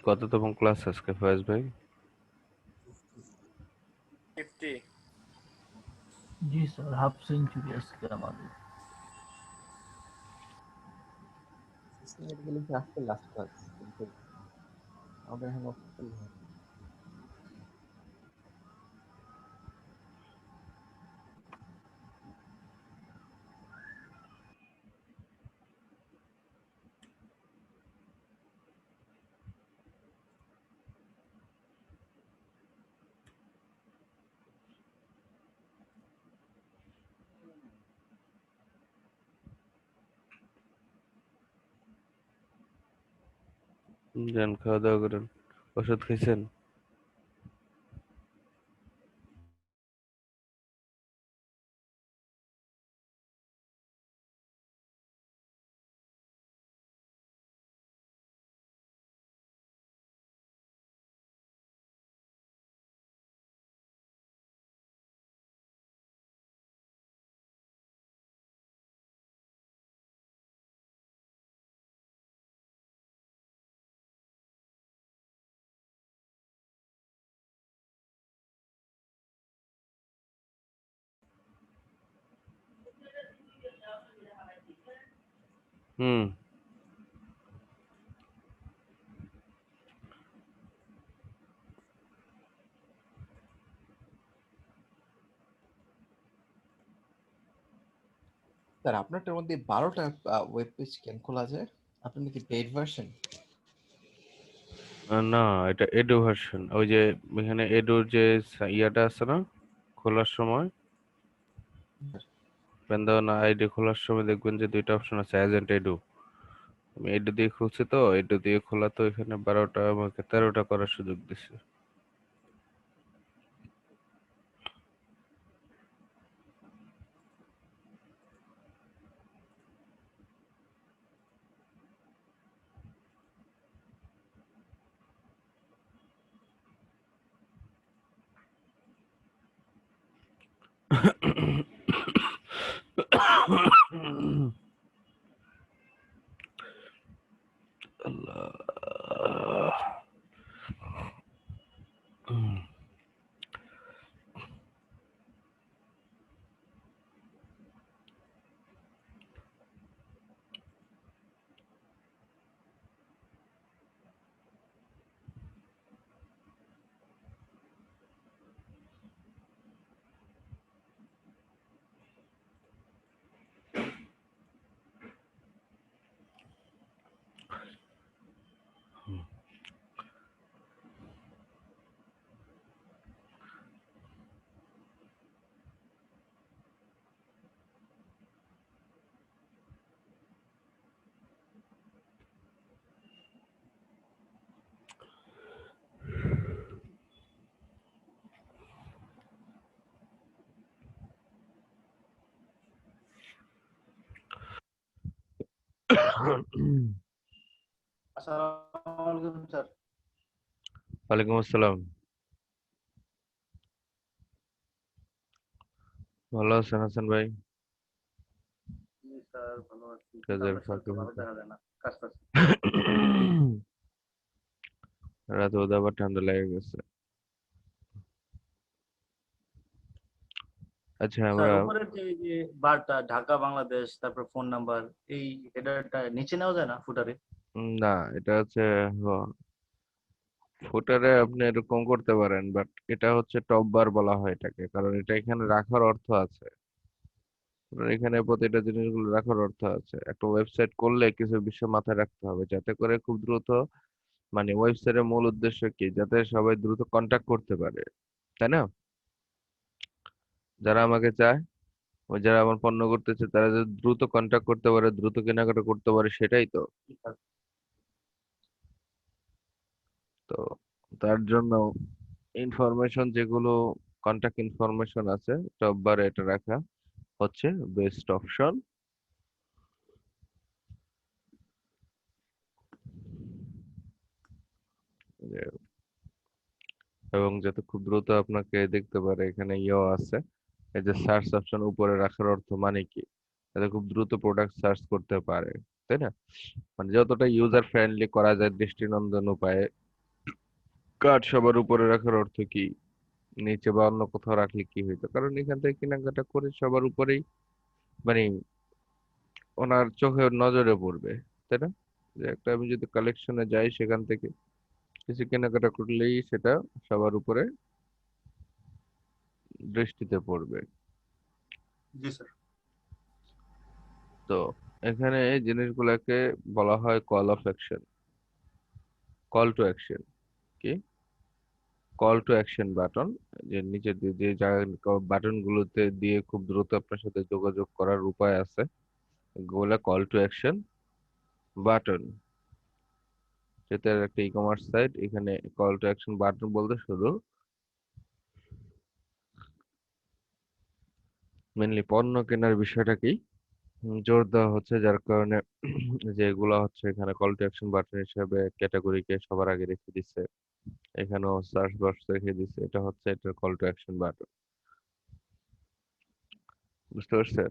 কততম ক্লাস আজকে ফয়েজ ভাই? 50। জি স্যার, হাফ সেঞ্চুরি আজকে আমাদের। সিস্টেমেটিক্যালি আজকে লাস্ট ক্লাস, কিন্তু আমাদের এখন অফিসিয়ালি হয়। যান, খাওয়া দাওয়া করেন। ওষুধ খাইছেন? হুম। স্যার আপনারটার মধ্যে 12টা ওয়েব পেজ কেন খোলা যায়? আপনার নাকি পেইড ভার্সন? না, এটা এডু ভার্সন। ওই যে এখানে এডুর যে ইয়াটা আছে না, খোলার সময় না আইডি খোলার সময় দেখবেন যে দুইটা অপশন আছে, এজেন্ট এডু। আমি এডু দিয়ে খুলছি, তো এডু দিয়ে খোলা, তো এখানে 12টা আমাকে 13টা করার সুযোগ দিছে। আল্লাহ। আসসালামু আলাইকুম স্যার। ওয়ালাইকুম আসসালাম। ভালো আছেন হাসান ভাই? জি স্যার, ভালো আছি, কিন্তু কাজের আপনার শরীর ফাঁকে তো ভালো ফাঁকে দেখা যায় না, কাজ টাজ। রাতে ওদের আবার ঠান্ডা লেগে গেছে। আচ্ছা, স্যার, আমরা উপরের যে যে বারটা ঢাকা বাংলাদেশ, তারপর ফোন নাম্বার, এই হেডারটা নিচে নেওয়া যায় না ফুটারে? না, এটা হচ্ছে ফুটারে আপনি এরকম করতে পারেন, বাট এটা হচ্ছে টপ বার বলা হয় এটাকে, কারণ এটা এখানে রাখার অর্থ আছে। কারণ এখানে প্রতিটা জিনিসগুলো রাখার অর্থ আছে। একটা ওয়েবসাইট করলে কিছু বিষয় মাথায় রাখতে হবে, যাতে করে খুব দ্রুত, মানে ওয়েবসাইটের মূল উদ্দেশ্য কি, যাতে সবাই দ্রুত কন্টাক্ট করতে পারে, তাই না? যারা আমাকে চায়, ওই যারা আমার পণ্য করতেছে, তারা যদি দ্রুত কন্টাক্ট করতে পারে, দ্রুত কেনাকাটা করতে পারে, সেটাই তো। জি স্যার। তো তার জন্য ইনফরমেশন যেগুলো, কন্টাক্ট ইনফরমেশন আছে, টপ বারে এটা রাখা হচ্ছে বেস্ট অপশন। এবং যাতে খুব দ্রুত আপনাকে দেখতে পারে, এখানে ইয়েও আছে। এই যে সার্চ অপশন উপরে রাখার অর্থ মানে কি, যাতে খুব দ্রুত প্রোডাক্ট সার্চ করতে পারে, তাই না? মানে যতটা ইউজার ফ্রেন্ডলি করা যায় দৃষ্টিনন্দন উপায়ে। কার্ড সবার উপরে রাখার অর্থ কি, নিচে বা অন্য কোথাও রাখলে কি হইতো, কারণ এখান থেকে কেনাকাটা করে সবার উপরেই মানে ওনার চোখে নজরে পড়বে, তাই না? যে একটা আমি যদি কালেকশনে যাই, সেখান থেকে কিছু কেনাকাটা করলেই সেটা সবার উপরে দৃষ্টিতে পড়বে। জি স্যার। তো এখানে এই জিনিসগুলোকে বলা হয় call of action, call to action. কি? Call to action button. যে নিচের যে বাটন গুলোতে দিয়ে খুব দ্রুত আপনার সাথে যোগাযোগ করার উপায় আছে, এগুলো কল টু অ্যাকশন বাটন। যেটা একটা ই কমার্স সাইট, এখানে কল টু অ্যাকশন বাটন বলতে শুধু মেনলি পণ্য কেনার বিষয়টাকেই জোর দেওয়া হচ্ছে, যার কারণে যেগুলো হচ্ছে এখানে কল টু অ্যাকশন বাটন হিসেবে ক্যাটাগরিকে সবার আগে রেখে দিচ্ছে, এখানেও সার্চ বক্স রেখে দিচ্ছে, এটা হচ্ছে এটার কল টু অ্যাকশন বাটন। বুঝতে পারছেন?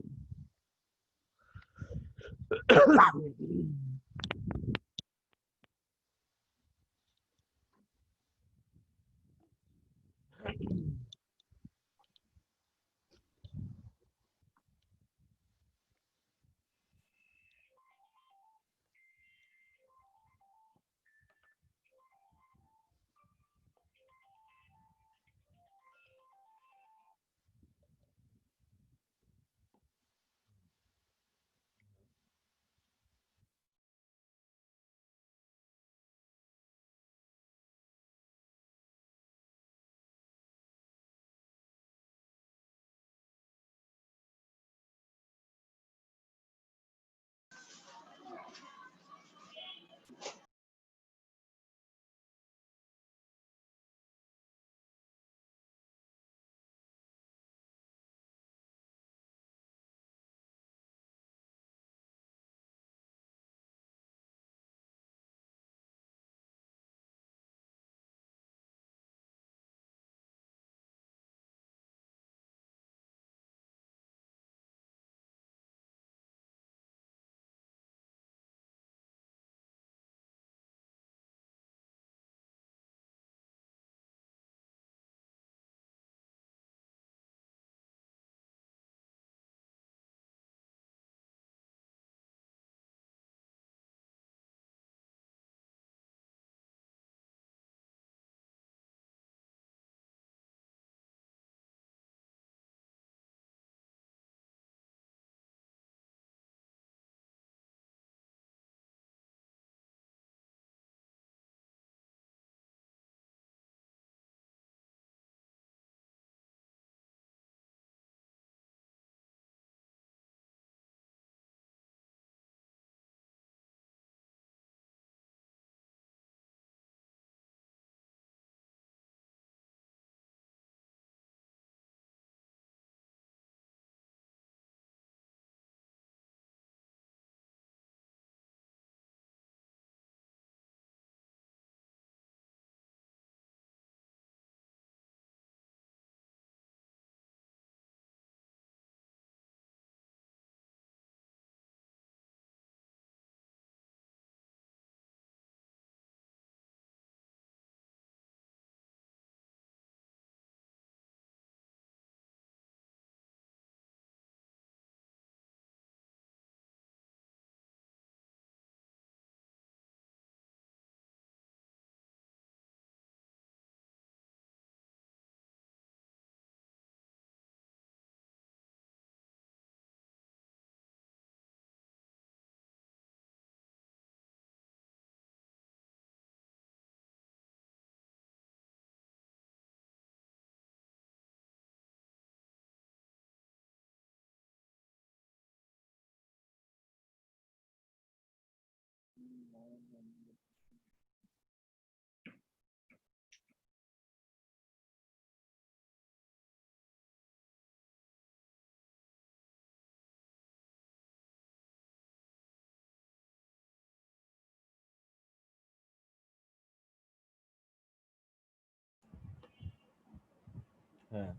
হ্যাঁ।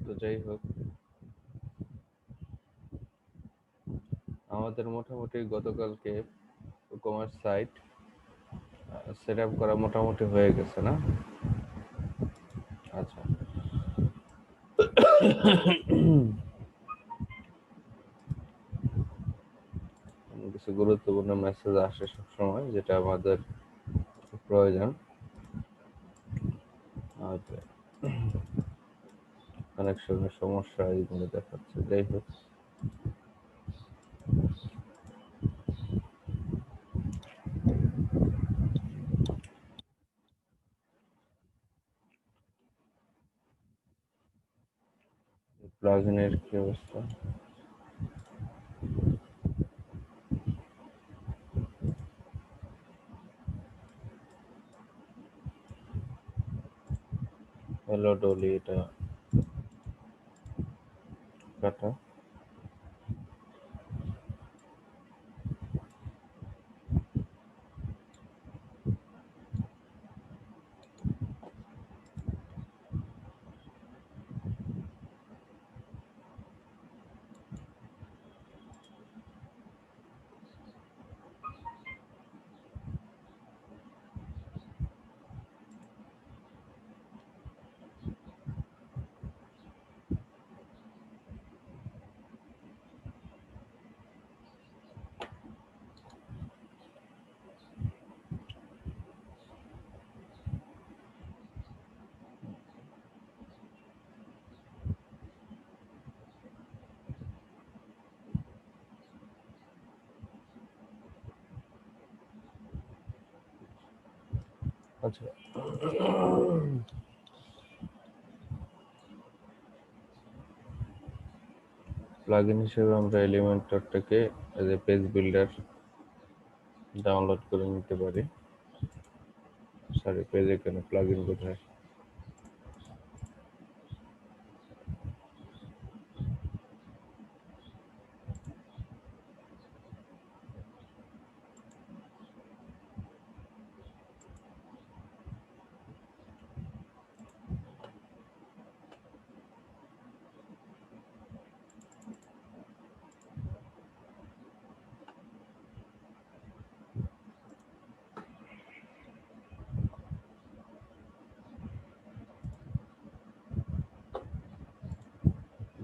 তো যাই হোক, আমাদের মোটামুটি গতকালকে কমার্স সাইট সেট আপ করা মোটামুটি হয়ে গেছে না? আচ্ছা। কিছু গুরুত্বপূর্ণ মেসেজ আসে সবসময়, যেটা আমাদের প্রয়োজন। আর কানেকশনের সমস্যা এইগুলো দেখাচ্ছে। যাই হোক, প্লাগইনের কি অবস্থা? হ্যালো ডলি, এটা কাটা। আচ্ছা, প্লাগইন হিসেবে আমরা এলিমেন্টরটাকে as a page builder download করে নিতে পারি। সরি, পেজে কেন, প্লাগইন কোথায়?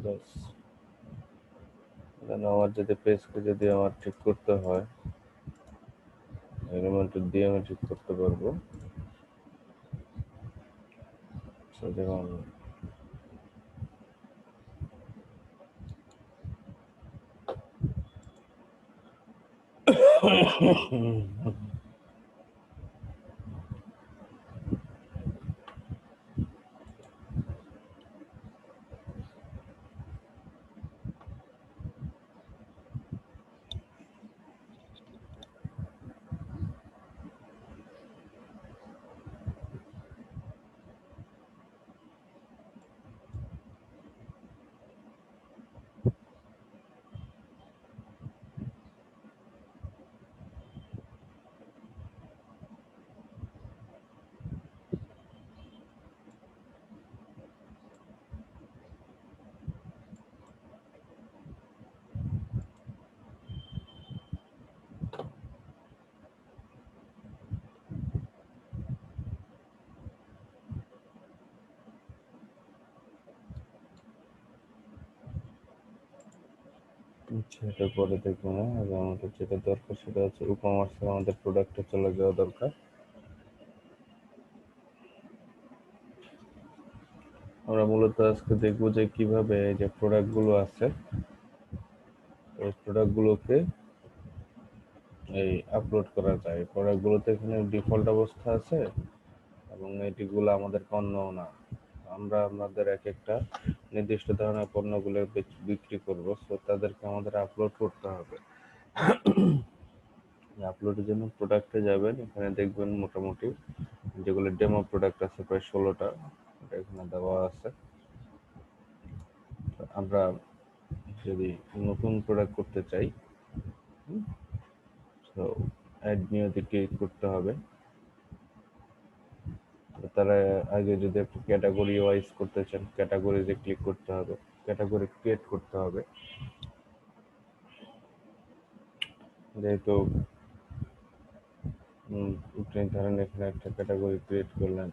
ব্যাস। দেন আমার যদি পেজকে যদি আমার ঠিক করতে হয়, এলিমেন্টর দিয়ে আমি ঠিক করতে পারবো। So, যেমন সেটা পরে দেখবো না, আগে আমাদের যেটা দরকার সেটা হচ্ছে ই-কমার্সে আমাদের প্রোডাক্টে চলে যাওয়া দরকার। আমরা মূলত আজকে দেখবো যে কিভাবে এই যে প্রোডাক্টগুলো আছে, এই প্রোডাক্টগুলোকে এই আপলোড করা যায়। প্রোডাক্টগুলোতে এখানে ডিফল্ট অবস্থা আছে এবং এটিগুলো আমাদের পণ্যও না। আমরা আমাদের এক একটা নির্দিষ্ট ধরনের পণ্যগুলো বিক্রি করব, সো তাদেরকে আমাদের আপলোড করতে হবে। আপলোডের জন্য প্রোডাক্টে যাবেন, এখানে দেখবেন মোটামুটি যেগুলো ডেমো প্রোডাক্ট আছে প্রায় 16টা এখানে দেওয়া আছে। আমরা যদি নতুন প্রোডাক্ট করতে চাই, তো অ্যাড নিউতে ক্লিক করতে হবে। তারা আগে যদি একটু ক্যাটাগরি ওয়াইজ করতে চান, ক্যাটাগরিতে ক্লিক করতে হবে, ক্যাটাগরি ক্রিয়েট করতে হবে। যেহেতু আপনি ধরেন এখানে একটা ক্যাটাগরি ক্রিয়েট করলেন,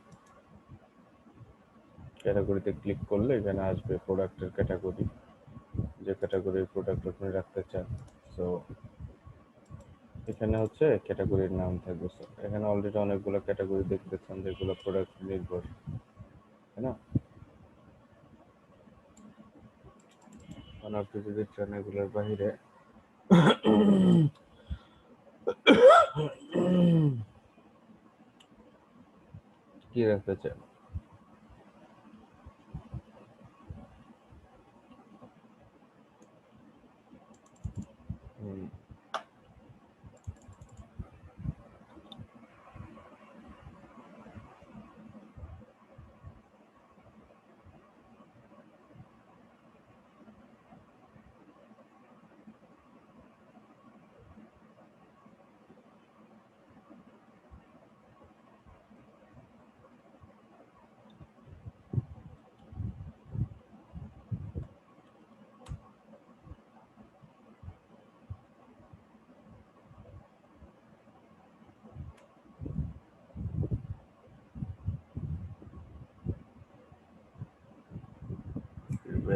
ক্যাটাগরিতে ক্লিক করলে এখানে আসবে প্রোডাক্টের ক্যাটাগরি, যে ক্যাটাগরির প্রোডাক্ট আপনি রাখতে চান। সো এখানে হচ্ছে ক্যাটাগরির নাম থাকবে। So, এখানে অলরেডি অনেকগুলো ক্যাটাগরি দেখতেছেন যেগুলো প্রোডাক্ট নির্ভর, তাই না? কারণ আপনি যদি চান এগুলোর বাইরে কি রাখতে চান,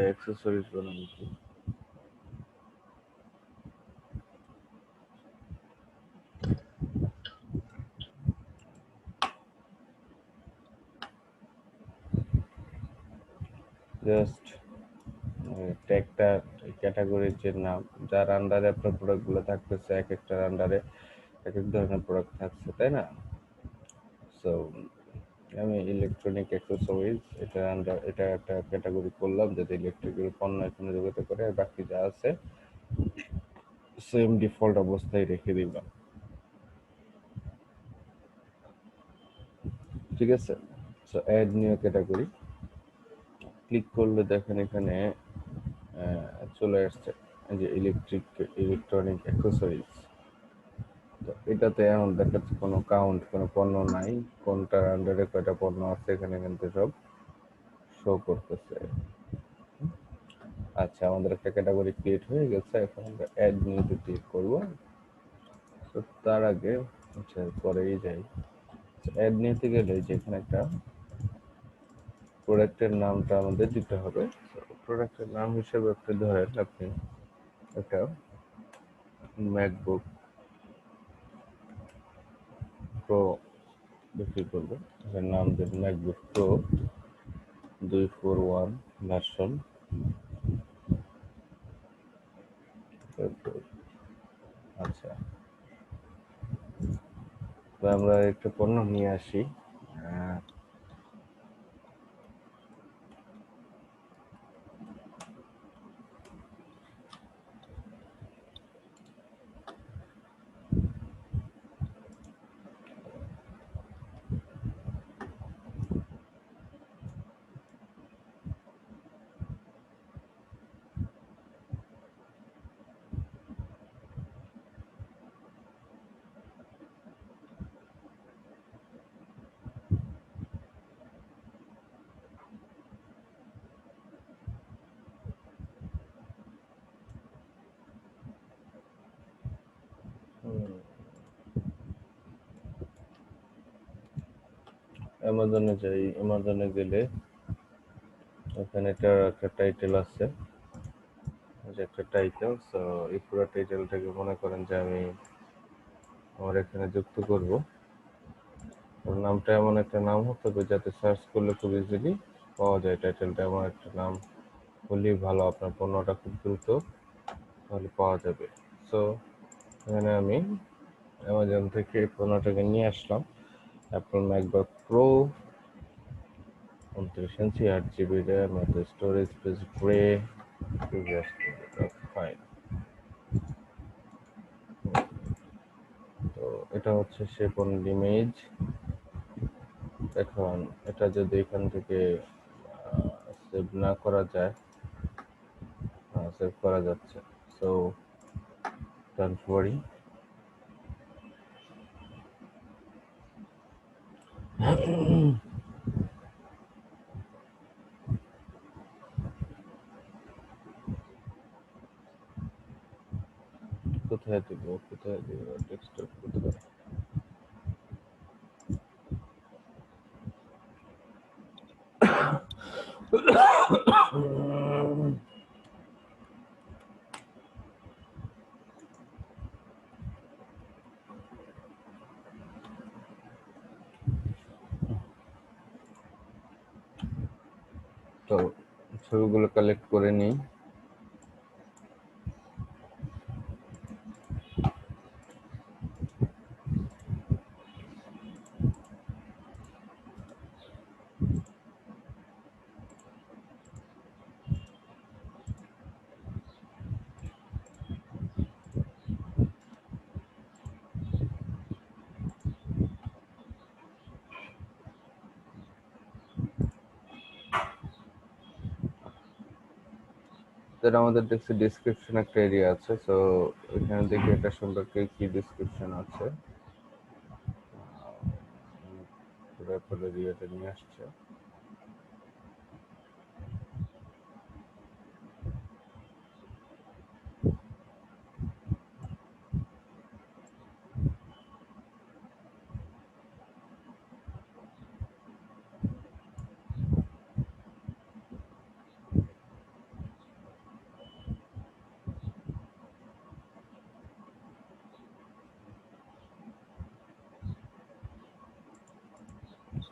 অ্যাক্সেসরিজ বানানো কি? জাস্ট ট্যাগটা ক্যাটাগরির যে নাম, যার আন্ডারে আপনার প্রোডাক্টগুলো থাকতেছে, এক একটার আন্ডারে এক এক ধরনের প্রোডাক্ট থাকছে, তাই না? সো আমি ইলেকট্রনিক অ্যাক্সেসরিজ এটা একটা ক্যাটাগরি করলাম, যাতে ইলেকট্রিক্যাল পণ্য এখানে জগতে করে, আর বাকি যা আছে সেম ডিফল্ট অবস্থায় রেখে দিলাম। ঠিক আছে? So add new category click করলে দেখেন এখানে চলে আসছে যে ইলেকট্রনিক অ্যাক্সেসরিজ। তো এটাতে এখন দেখাচ্ছে কোনো কাউন্ট, কোনো পণ্য নাই, কোনটার আন্ডারে কয়টা পণ্য আছে এখানে কিন্তু সব শো করতেছে। আচ্ছা, আমাদের একটা ক্যাটাগরি ক্রিয়েট হয়ে গেছে, এখন আমরা অ্যাড নিউতে ক্লিক করব। তো তার আগে আচ্ছা পরেই যাই। অ্যাড নিউতে গেলে যে এখানে একটা প্রোডাক্টের নামটা আমাদের দিতে হবে। প্রোডাক্টের নাম হিসেবে আপনি ধরেন আপনি একটা ম্যাকবুক প্রো বিক্রি করবেন, এর নাম দেন ম্যাকবুক প্রো 241 ভার্সন। আচ্ছা, তো আমরা একটা পণ্য নিয়ে আসি। অ্যামাজনে যাই, অ্যামাজনে গেলে ওখানে একটা টাইটেল আছে, যে একটা টাইটেল। সো এই পুরো টাইটেলটাকে মনে করেন যে আমি আমার এখানে যুক্ত করব। ওর নামটা এমন একটা নাম হতে হবে যাতে সার্চ করলে খুব ইজিলি পাওয়া যায়। টাইটেলটা এমন একটা নাম হলেই ভালো, আপনার পণ্যটা খুব দ্রুত তাহলে পাওয়া যাবে। সো এখানে আমি অ্যামাজন থেকে এই পণ্যটাকে নিয়ে আসলাম, অ্যাপল ম্যাকবুক প্রো 29 ইঞ্চি 8 GB RAM, storage space grey, fine. তো এটা হচ্ছে সে পণ্যের ইমেজ। এখন এটা যদি এখান থেকে সেভ না করা যায়, সেভ করা যাচ্ছে। So don't worry. কোথায় দিব ডেস্কটপ কোথায়? তো ছবিগুলো কালেক্ট করে নিই। তাহলে আমাদের দেখছি ডেসক্রিপশন একটা এরিয়া আছে, সো এখানে দেখি এটা সম্পর্কে কি ডেসক্রিপশন আছে। পুরো এরিয়াটা নিয়ে আসছে।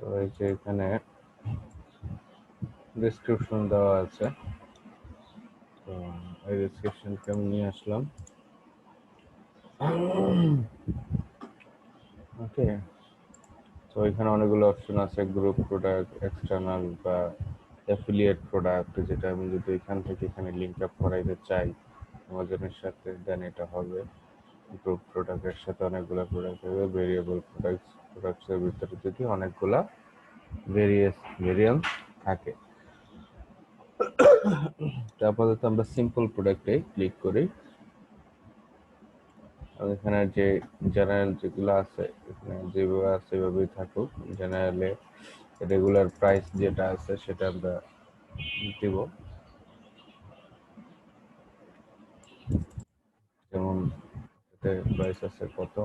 তো এই যে এখানে ডেসক্রিপশন দেওয়া আছে, তো এই ডেসক্রিপশনটা আমি নিয়ে আসলাম। ওকে, তো এখানে অনেকগুলো অপশন আছে, গ্রুপ প্রোডাক্ট, এক্সটার্নাল বা অ্যাফিলিয়েট প্রোডাক্ট, যেটা আমি যদি এখান থেকে এখানে লিঙ্ক আপ করাইতে চাই অ্যামাজনের সাথে, দেন এটা হবে। গ্রুপ প্রোডাক্টের সাথে অনেকগুলো প্রোডাক্ট হবে, ভেরিয়েবল প্রোডাক্টসের ভিতরে যদি অনেকগুলা ভেরিয়েন্স থাকে। তো আপাতত আমরা সিম্পল প্রোডাক্টে ক্লিক করি। এখানে যে জেনারেল যেগুলো আছে, এখানে যেভাবে আছে সেভাবেই থাকুক। জেনারেলে রেগুলার প্রাইস যেটা আছে সেটা আমরা দিব, যেমন প্রাইস আছে কত,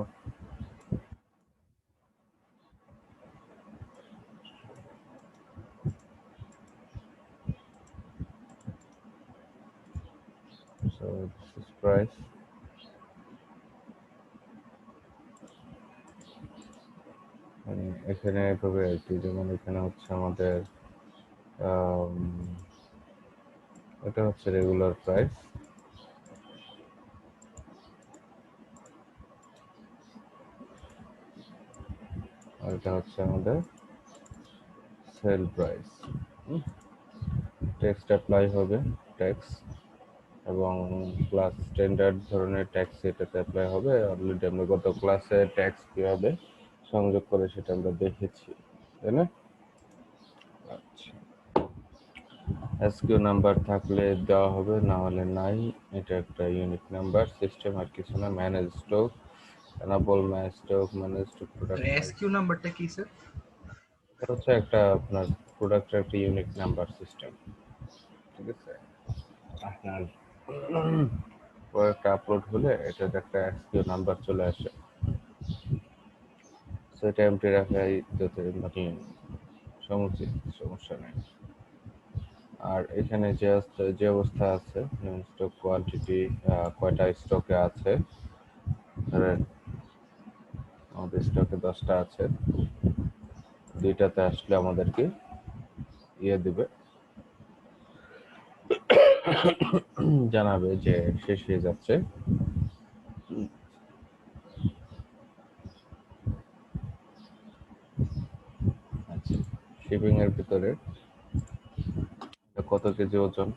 so this is price. এখানে এভাবে আর কি, যেমন এখানে হচ্ছে আমাদের এটা হচ্ছে রেগুলার প্রাইস, আর এটা হচ্ছে আমাদের সেল প্রাইস। ট্যাক্স অ্যাপ্লাই হবে, ট্যাক্স এবং প্লাস স্ট্যান্ডার্ড ধরনের ট্যাক্স এটাতে অ্যাপ্লাই হবে। অলরেডি আমরা গত ক্লাসে ট্যাক্স কিভাবে সংযোগ করে সেটা আমরা দেখেছি, তাই না? আচ্ছা, এসকিউ নাম্বার থাকলে দেওয়া হবে, না হলে নাই। এটা একটা ইউনিক নাম্বার সিস্টেম, আর কিছু না। Manage stock, enable manage stock, manage stock product. SQ নাম্বারটা কি স্যার? এটা হচ্ছে একটা আপনার প্রোডাক্টের একটা ইউনিক নাম্বার সিস্টেম, ঠিক আছে? আপনার প্রোডাক্ট আপলোড হলে এটার একটা এসকিউ নাম্বার চলে আসে, সেটা এমটি রাখাই যাতে মানে সমুচিত, সমস্যা নেই। আর এখানে যে অবস্থা আছে, স্টক কোয়ান্টিটি, কয়টা স্টকে আছে, ধরেন আমাদের স্টকে 10টা আছে, 2টাতে আসলে আমাদেরকে ইয়ে দিবে, জানাবে যে শেষ হয়ে যাচ্ছে। আচ্ছা, শিপিং এর ভিতরে কত কেজি ওজন,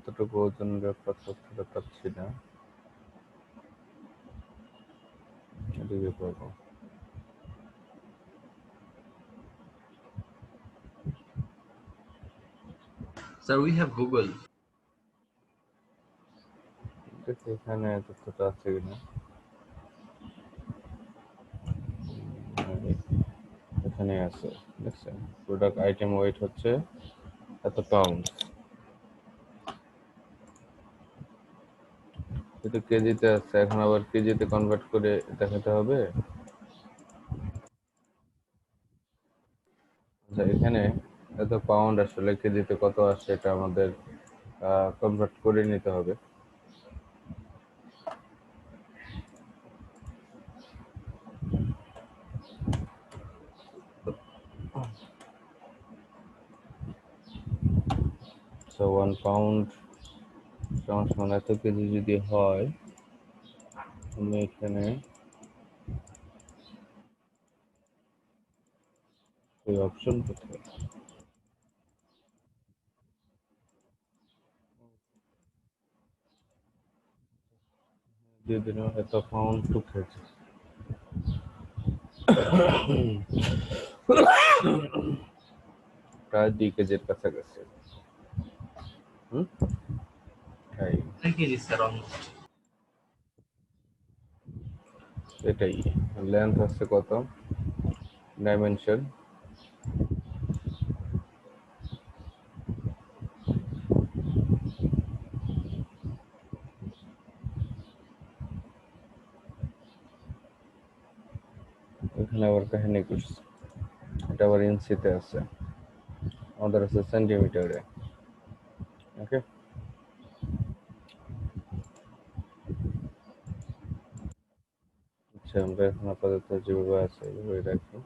কতটুকু ওজন ব্যাপার তথ্যটা পাচ্ছি না, এদিকে পাবো। Sir, we have Google. দেখি এখানে তথ্যটা আছে কিনা। এখানে আছে, দেখছেন প্রোডাক্ট আইটেম ওয়েট হচ্ছে এত পাউন্ড, এটা কেজিতে আছে, এখন আবার কেজিতে কনভার্ট করে দেখাতে হবে। আচ্ছা, এখানে এত পাউন্ড আসলে কেজিতে কত আসে এটা আমাদের কনভার্ট করে নিতে হবে। সো 1 পাউন্ড সমান এত কেজি যদি হয়, আমি এখানে ওই অপশন কোথায় দিয়ে দিলাম, এত পাউন্ড টু কেজি, প্রায় 2 কেজির কাছাকাছি। তাই 3 kgs, sir, almost. এটাই। লেন্থ আছে কত, ডাইমেনশন এখানে আবার কাহিনী করছে, এটা আবার ইঞ্চিতে আছে, আমাদের আছে সেন্টিমিটারে। ওকে, আচ্ছা আমরা এখন আপাতত যেভাবে আছে এভাবে রাখি।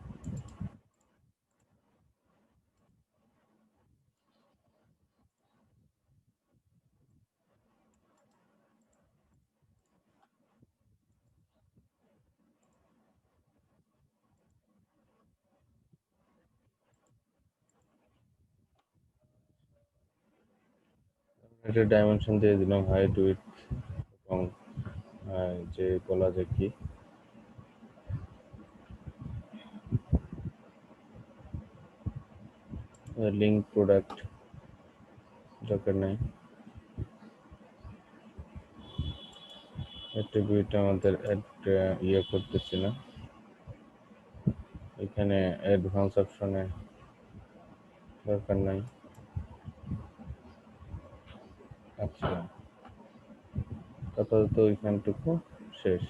এটা ডাইমেনশন দিয়ে দিলাম, হাইট উইডথ এবং যে বলা যায় কি লিঙ্ক প্রোডাক্ট দরকার নাই, অ্যাট্রিবিউট আমাদের ইয়ে করতেছি না, এখানে অ্যাডভান্স অপশনে দরকার নাই। আচ্ছা, আপাতত ওইখানটুকু শেষ।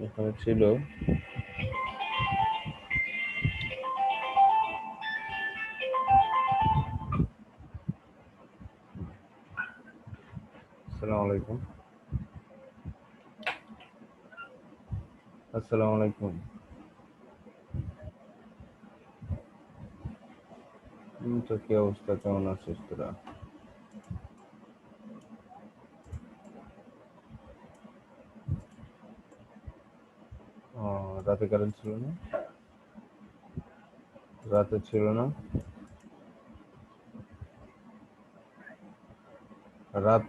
এখানে ছিল আসসালামু আলাইকুম, আসসালামু আলাইকুম। তো কি অবস্থা, কেমন আছিস তোরা? রাতে কারেন্ট ছিল না, রাতে ছিল না, রাত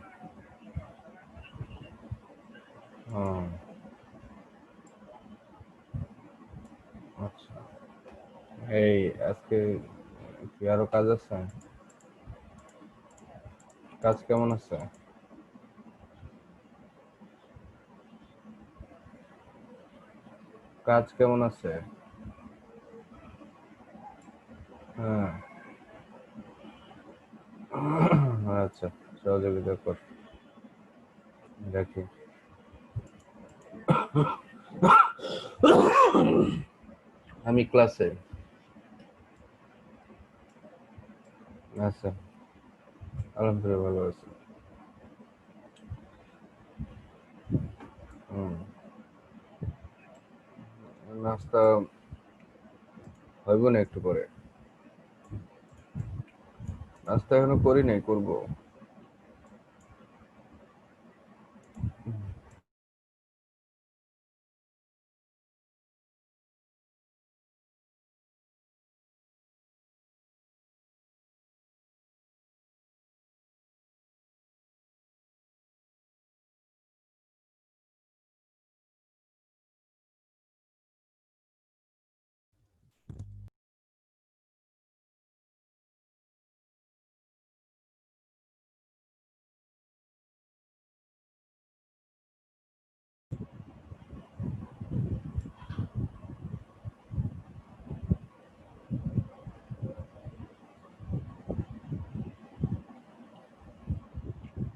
আচ্ছা, এই আজকে কি আরো কাজ আছে? কাজ কেমন আছে? কাজ কেমন আছে? হ্যাঁ, আচ্ছা, সহযোগিতা কর, রাখি। আমি ক্লাসে। আচ্ছা, আলহামদুলিল্লাহ ভালো আছি। নাস্তা হইব না একটু পরে, নাস্তা এখনো করি নাই, করবো।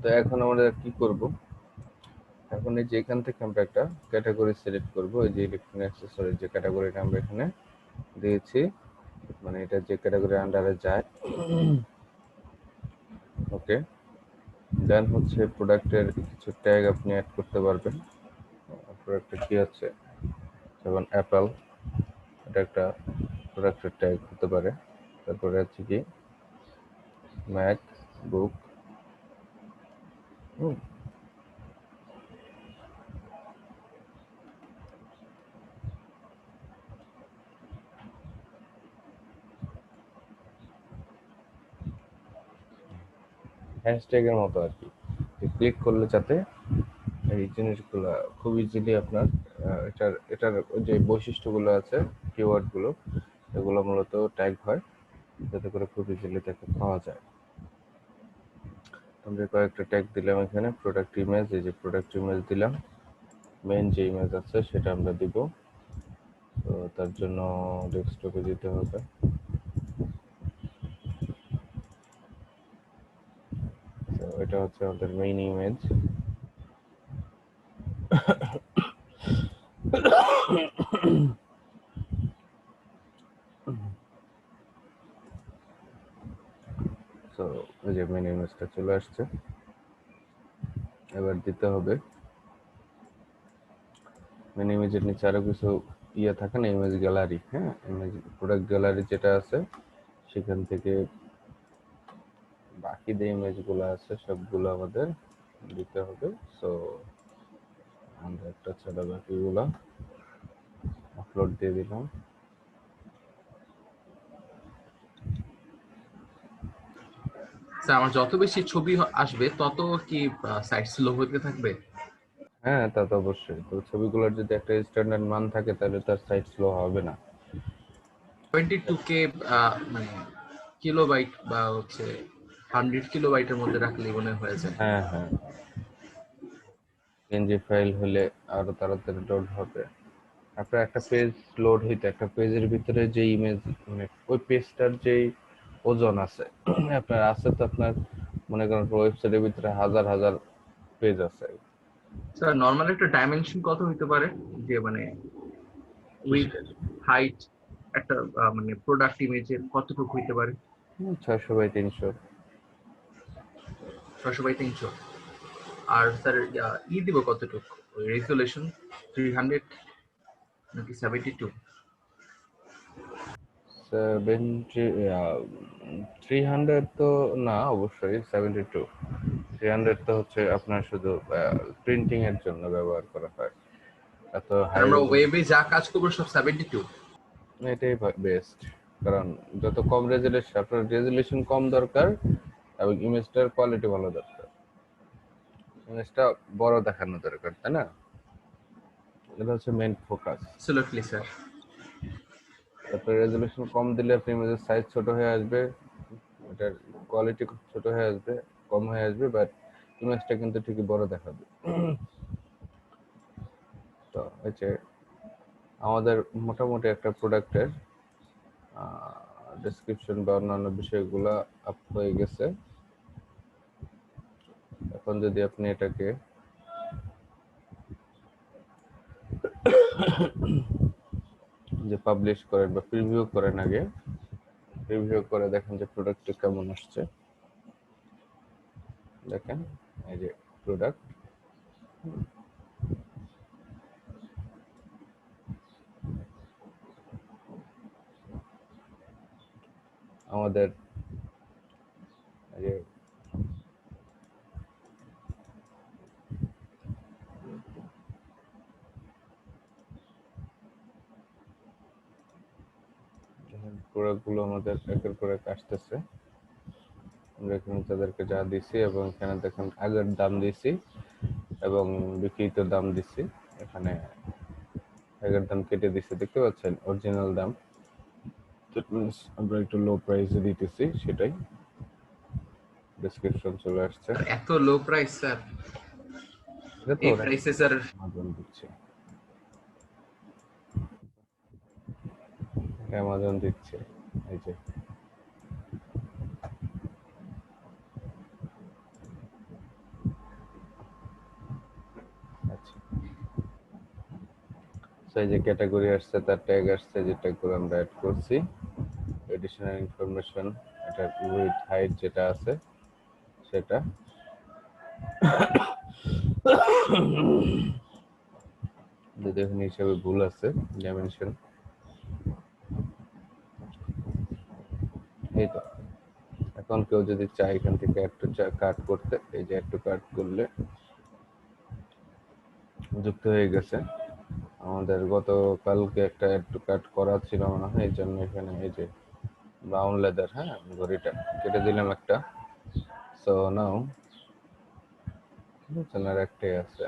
তো এখন আমরা কি করব, এখন এই যে এখান থেকে আমরা একটা ক্যাটাগরি সিলেক্ট করব। এই যে ইলেকট্রনিক অ্যাক্সেসরি যে ক্যাটাগরিটা আমরা এখানে দিয়েছি, মানে এটা যে ক্যাটাগরি আন্ডারে যায়। ওকে, দেন হচ্ছে প্রোডাক্টের কিছু ট্যাগ আপনি অ্যাড করতে পারবেন। প্রোডাক্টের কি আছে, যেমন অ্যাপল, এটা একটা প্রোডাক্টের ট্যাগ হতে পারে। তারপরে হচ্ছে কি ম্যাক বুক, হ্যাশট্যাগের মতো আর কি। ক্লিক করলে যাতে এই জিনিসগুলো খুব ইজিলি আপনার এটার যে বৈশিষ্ট্যগুলো আছে, কিওয়ার্ডগুলো, এগুলো মূলত ট্যাগ হয় যাতে করে খুব ইজিলি তাকে পাওয়া যায়। আমরা কয়েকটা ট্যাগ দিলাম এখানে। প্রোডাক্ট ইমেজ, এই যে প্রোডাক্ট ইমেজ দিলাম। মেইন যে ইমেজ আছে সেটা আমরা দিব। তো তার জন্য ডেস্কটপে যেতে হবে। তো এটা হচ্ছে আমাদের মেইন ইমেজ। তো এই যে মেইন ইমেজটা চলে আসছে। এবার দিতে হবে মেইন ইমেজের নিচে আরো কিছু ইয়ে থাকে না, ইমেজ গ্যালারি। হ্যাঁ, ইমেজ প্রোডাক্ট গ্যালারি যেটা আছে সেখান থেকে বাকি যে ইমেজগুলো আছে সবগুলো আমাদের দিতে হবে। সো আমরা একটা ছাড়া বাকিগুলো আপলোড দিয়ে দিলাম। স্যার আমার যত বেশি ছবি আসবে তত কি সাইট স্লো হতে থাকবে? হ্যাঁ, তা তো অবশ্যই। তো ছবিগুলোর যদি একটা স্ট্যান্ডার্ড মান থাকে তাহলে তার সাইট স্লো হবে না। 22K মানে কিলোবাইট বা হচ্ছে 100 কিলোবাইটের মধ্যে রাখলেই মনে হয় হয়ে যায়। হ্যাঁ হ্যাঁ, পিএনজি ফাইল হলে আরো তাড়াতাড়ি লোড হবে। আপনার একটা পেজ লোড হইতে একটা পেজের ভিতরে যে ইমেজ, মানে ওই পেজটার যেই ওজন আছে আপনার আছে, তো আপনার মনে করেন ওয়েবসাইটের ভিতরে হাজার হাজার পেজ আছে। স্যার নরমাল একটা ডাইমেনশন কত হতে পারে, যে মানে উইথ হাইট একটা মানে প্রোডাক্ট ইমেজের কতটুকু হইতে পারে? 600 বাই 300। 600 বাই 300। আর স্যার দিব কতটুকু রেজুলেশন? 300 নাকি 72? 300 তো না, অবশ্যই 72। 300 তো হচ্ছে আপনার শুধু প্রিন্টিং এর জন্য ব্যবহার করা হয়। এত হাই আমরা ওয়েবে যা কাজ করবো সব 72? এটাই বেস্ট, কারণ যত কম রেজুলেশন, আপনার রেজুলেশন কম দরকার এবং ইমেজটার কোয়ালিটি ভালো দরকার, ইমেজটা বড় দেখানো দরকার, তাই না? এটা হচ্ছে মেইন ফোকাস। Absolutely sir. তারপরে রেজুলেশন কম দিলে আপনি ইমেজের সাইজ ছোট হয়ে আসবে, এটার কোয়ালিটি খুব ছোট হয়ে আসবে, কম হয়ে আসবে, বাট ইমেজটা কিন্তু ঠিকই বড় দেখাবে। তো হচ্ছে আমাদের মোটামুটি একটা প্রোডাক্টের ডেসক্রিপশন বা অন্যান্য বিষয়গুলো আপ হয়ে গেছে। এখন যদি আপনি এটাকে যে পাবলিশ করেন বা প্রিভিউ করেন, আগে প্রিভিউ করে দেখেন যে প্রোডাক্টটা কেমন আসছে। দেখেন এই যে প্রোডাক্ট, আমাদের এই যে প্রোডাক্টগুলো আমাদের একের পর এক আসতেছে। আমরা এখানে তাদেরকে যা দিছি এবং এখানে দেখেন আগের দাম দিছি এবং বিক্রিত দাম দিছি। এখানে আগের দাম কেটে দিছি, দেখতে পাচ্ছেন অরিজিনাল দাম। দ্যাট মিন্স আমরা একটু লো প্রাইসে দিতেছি, সেটাই ডেসক্রিপশন চলে আসছে। এত লো প্রাইস স্যার? এটা তো এই ওরা প্রাইসে স্যার অ্যামাজন দিচ্ছে, অ্যামাজন দিচ্ছে। এই যে তো এই যে ক্যাটাগরি আসছে, তার ট্যাগ আসছে, যে ট্যাগগুলো আমরা অ্যাড করছি, এডিশনাল ইনফরমেশন, এটা উইথ হাইট যেটা আছে সেটা, যদি এখানে হিসাবে ভুল আছে ডাইমেনশন, এই তো। এখন কেউ যদি চায় এখান থেকে একটু কাট করতে, এই যে একটু কাট করলে যুক্ত হয়ে গেছে। আমাদের গতকালকে একটা একটু কাট করা ছিল মনে হয়, এই জন্য এখানে এই যে ব্রাউন লেদার, হ্যাঁ ঘড়িটা কেটে দিলাম একটা। সো নাও চ্যানেল একটাই আছে।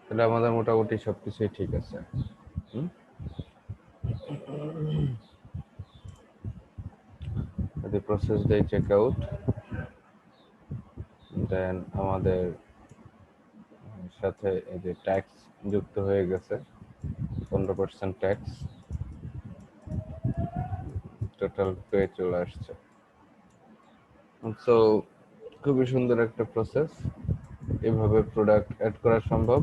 তাহলে আমাদের মোটামুটি সবকিছুই ঠিক আছে। যদি প্রসেস দেই চেক আউট, দেন আমাদের সাথে এই যে ট্যাক্স যুক্ত হয়ে গেছে, 15% ট্যাক্স, টোটাল পে চলে আসছে। সো খুবই সুন্দর একটা প্রসেস, এভাবে প্রোডাক্ট অ্যাড করা সম্ভব।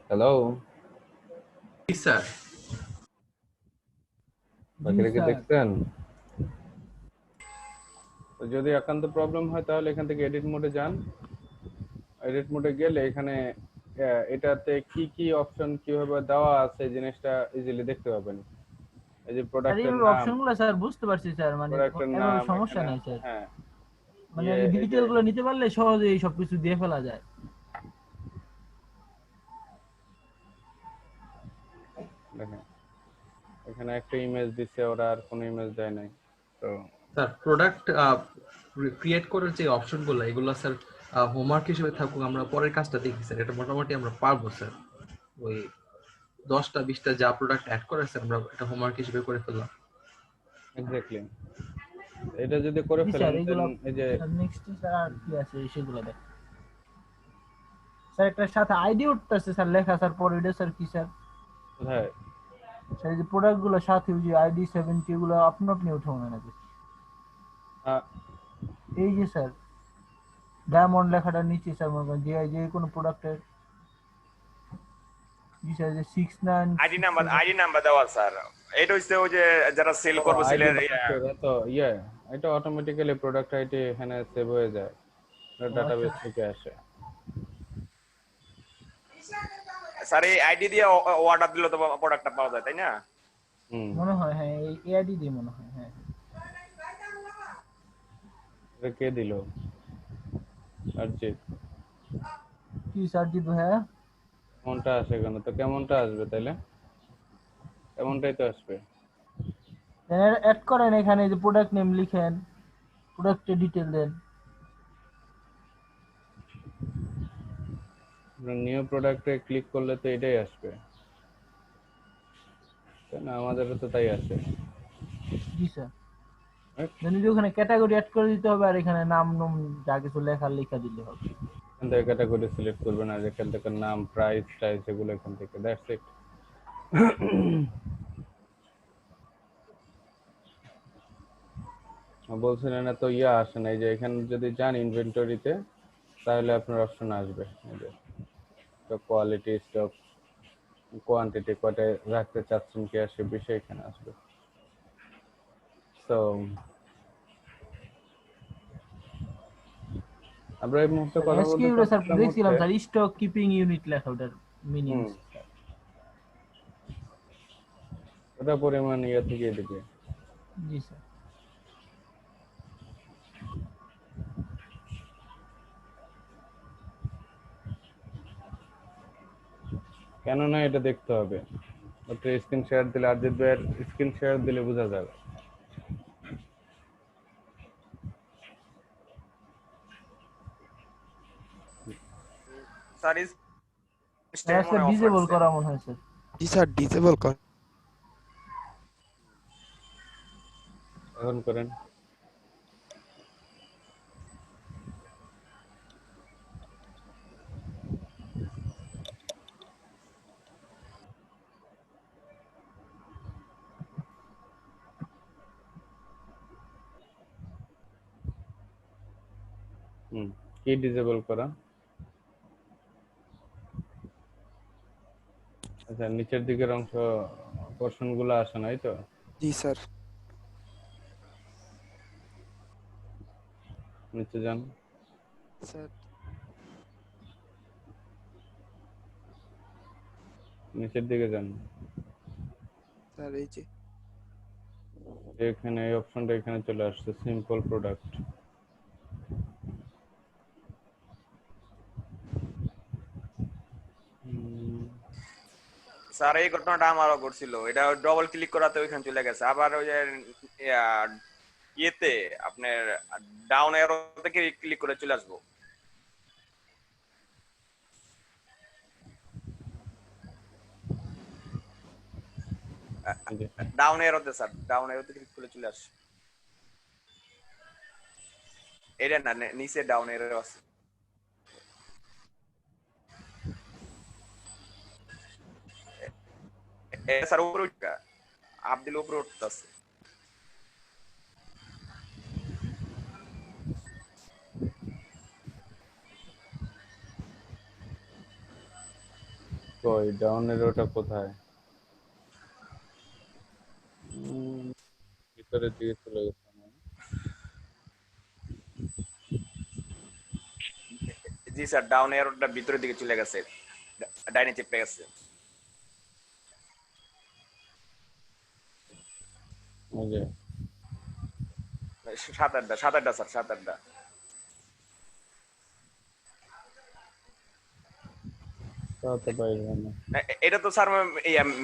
হ্যালো, জি স্যার। বাকিরা কি স্যার। দেখছেন? তো যদি একান্ত প্রবলেম হয় তাহলে এখান থেকে এডিট মোডে যান। এডিট মোডে গেলে এখানে এটাতে কি কি অপশন কিভাবে দেওয়া আছে জিনিসটা ইজিলি দেখতে পাবেন। এই যে স্যার প্রোডাক্টের এইভাবে নাম, অপশনগুলো স্যার বুঝতে পারছি স্যার, মানে প্রোডাক্টের এভাবে নাম সমস্যা এখানে, নাই স্যার। হ্যাঁ মানে এই যে ডিটেল গুলো নিতে পারলে সহজেই সবকিছু দিয়ে ফেলা যায়। দেখেন এখানে একটা ইমেজ দিচ্ছে, ওরা আর কোনো ইমেজ দেয় নাই। তো স্যার প্রোডাক্ট ক্রিয়েট করার যে অপশনগুলো এগুলো স্যার হোমওয়ার্ক হিসেবে থাকুক, আমরা পরের কাজটা দেখি স্যার, এটা মোটামুটি আমরা পারবো স্যার। ওই 10টা 20টা যা প্রোডাক্ট অ্যাড করা স্যার আমরা এটা হোমওয়ার্ক হিসেবে করে ফেললাম। এক্স্যাক্টলি, এটা যদি করে জি ফেলেন স্যার, দেন এগুলো এই যে স্যার নেক্সট স্যার আর কি আছে সেগুলো দেখ স্যার। একটা সাথে আইডি উঠতেছে স্যার লেখা, স্যার পরে এটা স্যার কি স্যার? কোথায় স্যার এই যে প্রোডাক্ট গুলো সাথে ওই যে আইডি 70 এগুলো আপনি আপনি উঠে মনে নাকি? এই যে স্যার ডায়মন্ড লেখাটার নিচে স্যার মনে করেন যে কোনো প্রোডাক্টের, জি স্যার যে 69 আইডি নাম্বার দেওয়া স্যার, এটা হচ্ছে ওই যে যারা সেল করবে আইডি সেলের বানাচ্ছে, তো এটা অটোমেটিক্যালি প্রোডাক্ট আইডি এখানে সেভ হয়ে যায়, ডাটাবেস থেকে আসে। স্যার এই আইডি দিয়ে অর্ডার দিলে তো প্রোডাক্টটা পাওয়া যায় তাই না? মনে হয় হ্যাঁ, এই আইডি দিয়ে মনে হয় হ্যাঁ। এটা কে দিল? অর্জিত। কি স্যার জি হ্যাঁ, কেমনটা আসে কেন? তো কেমনটা আসবে তাইলে? কেমনটাই তো আসবে। অ্যাড করেন এখানে যে প্রোডাক্ট নেম লিখেন, প্রোডাক্টের ডিটেল দেন। নিউ প্রোডাক্টে ক্লিক করলে তো এটাই আসবে, তাই না? আমাদেরও তো তাই আসে। জি স্যার, যদি ওখানে ক্যাটাগরি অ্যাড করে দিতে হবে, আর এখানে নাম নাম যা কিছু লেখা লেখা দিলে হবে। এখান থেকে ক্যাটাগরি সিলেক্ট করবেন, আর এখান থেকে নাম, প্রাইস টাইস এগুলো এখান থেকে, দ্যাটস ইট। বলছিলেন না তো আসে না, এই যে এখানে যদি যান ইনভেন্টরিতে তাহলে আপনার অপশন আসবে, এই যে স্টক কোয়ালিটি, স্টক কোয়ান্টিটি, কয়টা রাখতে চাচ্ছেন কি আসে বিষয় এখানে আসবে। তো আমরা এই মুহূর্তে কথা বলতে এসকিউ স্যার চাচ্ছিলাম দেখছিলাম হচ্ছে, স্যার স্টক কিপিং ইউনিট লেখা, ওটার মিনিং ওটা পরিমাণ থেকে দিবে। জি স্যার। কেন না এটা দেখতে হবে, ওটা স্ক্রিন শেয়ার দিলে, অরিজিৎ ভাইয়ের স্ক্রিন শেয়ার দিলে বোঝা যাবে। স্যার স্যার ডিসেবল করা মনে হয় স্যার। জি স্যার ডিসেবল কর। এখন করেন। কি ডিসেবল করা? আচ্ছা, নিচের দিকের অংশ পোর্শন গুলো আসে নাই তো? জি স্যার। নিচে যান। স্যার নিচের দিকে যান। স্যার এই যে এখানে এই অপশনটা এখানে চলে আসছে, সিম্পল প্রোডাক্ট। স্যার এই ঘটনাটা আমারও ঘটছিল, এটা ডবল ক্লিক করাতে ওইখানে চলে গেছে। আবার ওই যে ইয়া, ইয়েতে আপনার ডাউন এরো থেকে ক্লিক করে চলে আসবো। ডাউন এরোতে স্যার, ডাউন এরোতে ক্লিক করে চলে আসে। এটা না, নিচে ডাউন এরো আছে। স্যার উপরে উঠা, আপ দিলে উপরে উঠতেছে। কই ডাউন এরোটা কোথায়? ভিতরের দিকে চলে গেছে। জি স্যার, ডাউন এরোটা ভিতরের দিকে চলে গেছে, ডাইনে চেপে গেছে। ওই যে 7-8টা স্যার, 7-8টা। তাতে বাইরে না। এটা তো স্যার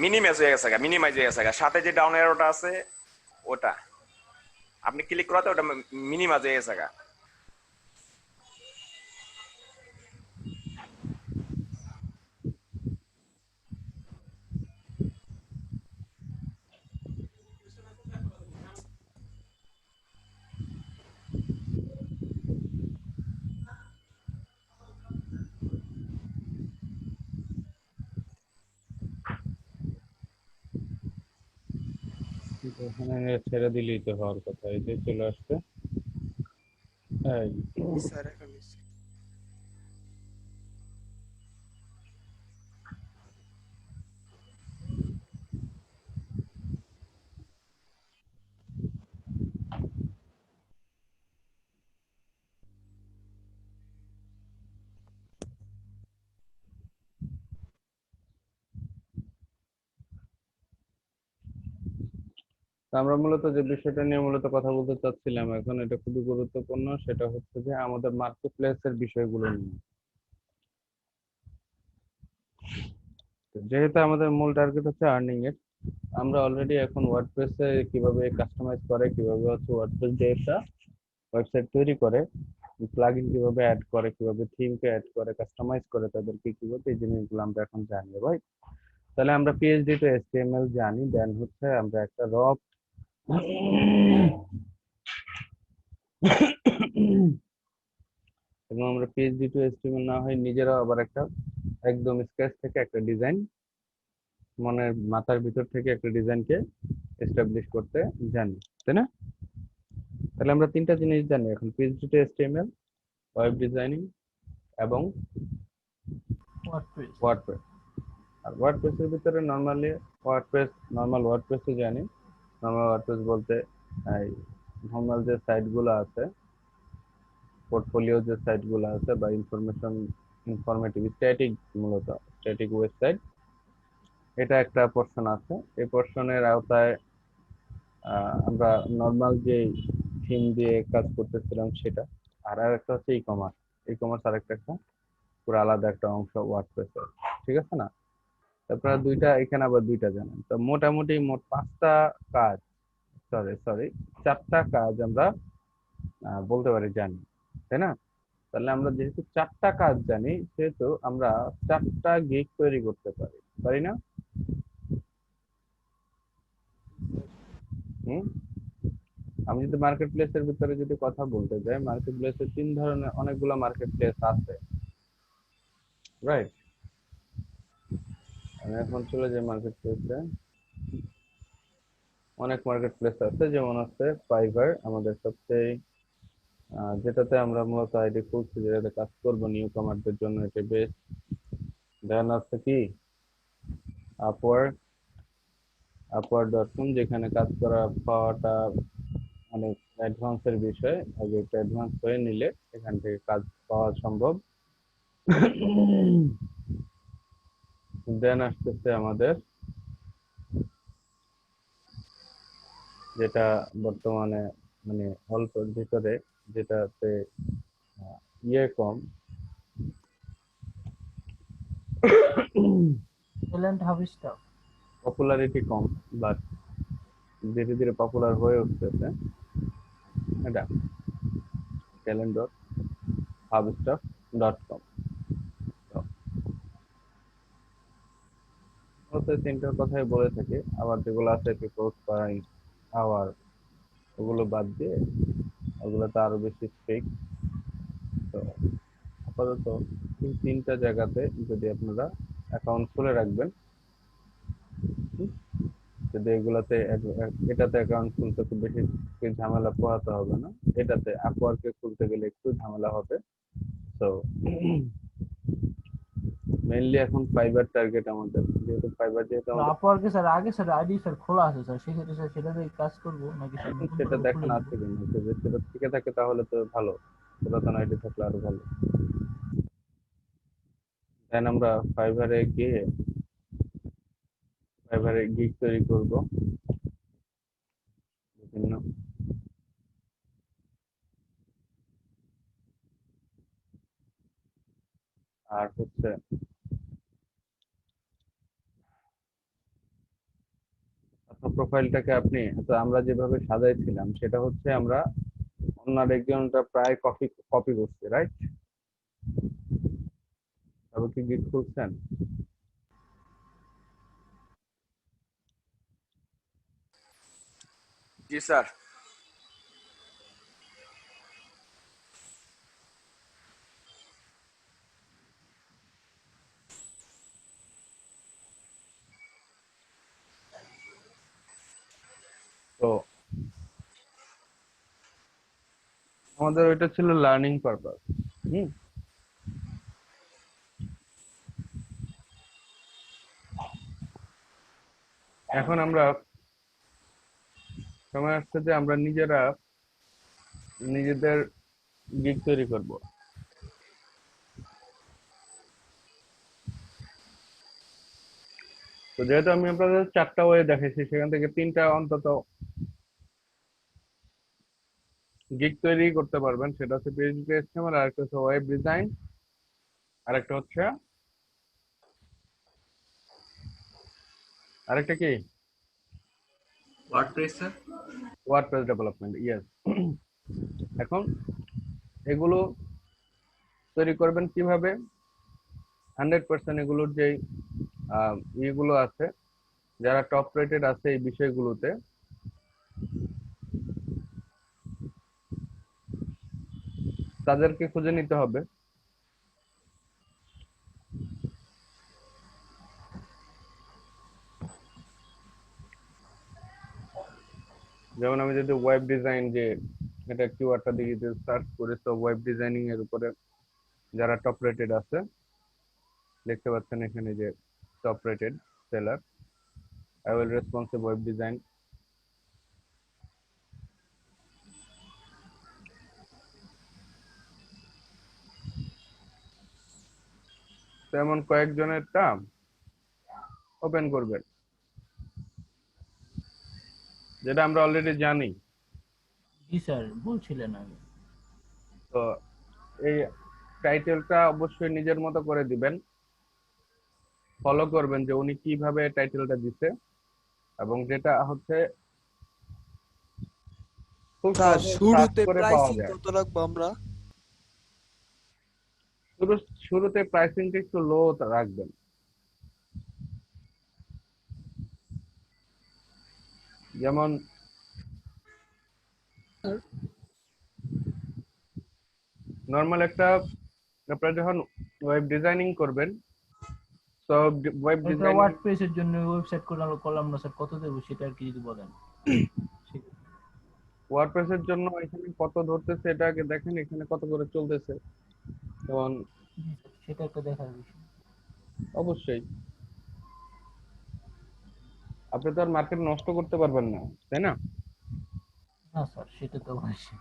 মিনিমাইজ হয়ে গেছে, সাথে যে ডাউন এরোটা আছে ওটা আপনি ক্লিক করাতে ওটা মিনিমাইজ হয়ে গেছে। এখানে ছেড়ে দিলেই তো হওয়ার কথা। এই যে চলে আসছে। এই স্যার এখন নিচ্ছি। তা আমরা মূলত যে বিষয়টা নিয়ে মূলত কথা বলতে চাচ্ছিলাম এখন, এটা খুবই গুরুত্বপূর্ণ। সেটা হচ্ছে যে আমাদের মার্কেট প্লেসের বিষয়গুলো নিয়ে। তো যেহেতু আমাদের মূল টার্গেট হচ্ছে আর্নিং এর, আমরা অলরেডি এখন ওয়ার্ডপ্রেসে কিভাবে কাস্টমাইজ করে, কিভাবে হচ্ছে ওয়ার্ডপ্রেস যে একটা ওয়েবসাইট তৈরি করে, প্লাগইন কিভাবে অ্যাড করে, কিভাবে থিমকে অ্যাড করে, কাস্টমাইজ করে তাদেরকে কিভাবে, এই জিনিসগুলো আমরা এখন জানি ভাই। তাহলে আমরা পিএইচডি টু এসটিএমএল জানি, দেন হচ্ছে আমরা একটা এবং আমরা পিএইচডি টু এসটিএমএল না হয় নিজেরাও আবার একটা একদম স্কেচ থেকে একটা ডিজাইন, মনের মাথার ভিতর থেকে একটা ডিজাইনকে এস্টাবলিশ করতে জানি, তাই না? তাহলে আমরা তিনটা জিনিস জানি এখন, PhD to HTML, web designing এবং ওয়ার্ডপ্রেস। ওয়ার্ডপ্রেস। আর ওয়ার্ডপ্রেসের ভিতরে নর্মাল ওয়ার্ডপ্রেসও জানি। নর্মাল ওয়ার্ডপ্রেস বলতে এই নর্মাল যে সাইটগুলো আছে, পোর্টফোলিও যে সাইটগুলো আছে বা ইনফরমেটিভ স্ট্যাটিক, মূলত স্ট্যাটিক ওয়েবসাইট, এটা একটা পোর্শন আছে। এই পোর্শনের আওতায় আমরা নর্মাল যে থিম দিয়ে কাজ করতেছিলাম সেটা। আর একটা হচ্ছে ই কমার্স আর একটা পুরো আলাদা একটা অংশ ওয়ার্ডপ্রেসের, ঠিক আছে না? আপনারা দুইটা এখানে আবার দুইটা জানেন, তো মোটামুটি মোট 5টা কাজ, সরি 4টা কাজ আমরা বলতে পারি জানি, তাই না? তাহলে আমরা যেহেতু 4টা কাজ জানি, সেহেতু আমরা 4টা গিগ তৈরি করতে পারি, পারি না? হুম। আমি যদি মার্কেট প্লেসের ভিতরে যদি কথা বলতে যাই, মার্কেট প্লেসে 3 ধরনের অনেকগুলো মার্কেট প্লেস আছে, রাইট? আমি এখন চলে যাই মার্কেট প্লেসে। অনেক মার্কেট প্লেস আছে, যেমন আছে ফাইবার, আমাদের সবচেয়ে যেটাতে আমরা মূলত আইডি খুলছি, যেটাতে কাজ করবো নিউ কামারদের জন্য এটা বেস্ট। দেন আছে কি আপওয়ার্ড.কম, যেখানে কাজ করা পাওয়াটা অনেক অ্যাডভান্সের বিষয়, আগে একটু অ্যাডভান্স হয়ে নিলে এখান থেকে কাজ পাওয়া সম্ভব। দেন আসতেছে আমাদের যেটা বর্তমানে মানে অল্পের ভিতরে, যেটাতে ইয়ে কম, ট্যালেন্ট হাবিস্টা। পপুলারিটি কম, বাট ধীরে ধীরে পপুলার হয়ে উঠতেছে। এটা talent.hubstuff.com। তিনটার কথাই বলে থাকি, আবার যেগুলো আছে পোস্ট করাই আওয়ার, ওগুলো বাদ দিয়ে ওগুলোতে আরো বেশি স্ট্রিক্ট। তো আপাতত এই তিনটা জায়গাতে যদি আপনারা অ্যাকাউন্ট খুলে রাখবেন, হুম, যদি এগুলাতে এটাতে অ্যাকাউন্ট খুলতে খুব বেশি ঝামেলা পোহাতে হবে না, এটাতে আপওয়ার্কে খুলতে গেলে একটু ঝামেলা হবে। তো মেইনলি এখন ফাইবার টার্গেট আমাদের, যেহেতু আমাদের আপওয়ার্কে স্যার আগে স্যার আইডি স্যার খোলা আছে স্যার, সেক্ষেত্রে স্যার সেটাতে কাজ করবো নাকি স্যার নতুন সেটা করে দেখেন খুলে আছে নিবো? কিনা, যদি সেটা থেকে থাকে তাহলে তো ভালো, পুরাতন আইডি থাকলে আরো ভালো। দেন আমরা ফাইবারে গিগ তৈরি করব বিভিন্ন। আর হচ্ছে আপনার প্রোফাইলটাকে আপনি, তো আমরা যেভাবে সাজাইছিলাম সেটা হচ্ছে আমরা অন্য আরেকজনটা প্রায় কপি করছি, রাইট? তবে কি গিগ খুলছেন? জি স্যার। তো আমাদের ওইটা ছিল লার্নিং পারপাস। হুম, এখন আমরা সময় আসছে যে আমরা নিজেদের গিগ তৈরি করব। তো যেহেতু আমি আপনাদের 4টা ওয়ে দেখেছি, সেখান থেকে 3টা অন্তত গিগ তৈরি করতে পারবেন। সেটা হচ্ছে PHP HTML, আর একটা হচ্ছে ওয়েব ডিজাইন, আরেকটা কি WordPress sir. WordPress development, yes. এখন এগুলো তৈরি করবেন কিভাবে? 100% এগুলোর যে ইয়েগুলো আছে, যারা টপ রেটেড আছে এই বিষয়গুলোতে, তাদেরকে খুঁজে নিতে হবে। যেমন আমি যদি ওয়েব ডিজাইন, যে এটা কিওয়ার্ডটা দিয়ে সার্চ করি, তো ওয়েব ডিজাইনিং এর উপরে যারা টপ রেটেড আছে দেখতে পাচ্ছেন এখানে যে top rated seller, I will responsive web design. তেমন কয়েকজনেরটা ওপেন করবেন, যেটা আমরা অলরেডি জানি। জি স্যার বলছিলেন আগে। তো এই টাইটেলটা অবশ্যই নিজের মতো করে দিবেন, ফলো করবেন যে উনি কিভাবে টাইটেলটা দিছে, এবং যেটা হচ্ছে খুব স্যার সহজে সার্চ শুরুতে করে পাওয়া প্রাইসিং যায়। কত রাখবো আমরা? শুরুতে প্রাইসিংটা একটু লো রাখবেন। যেমন নর্মাল একটা, আপনারা যখন ওয়েব ডিজাইনিং করবেন, তো ওয়েব একটা ডিজাইনিং, ওয়ার্ডপ্রেসের জন্য ওয়েবসাইট করলাম না স্যার, কত দেবো সেটা আর কি যদি বলেন। ওয়ার্ডপ্রেসের জন্য এখানে কত ধরতেছে এটা আগে দেখেন, এখানে কত করে চলতেছে। যেমন জি স্যার, সেটা একটা দেখার বিষয়। অবশ্যই আপনি তো আর মার্কেট নষ্ট করতে পারবেন না, তাই না? না স্যার, সেটা তো অবশ্যই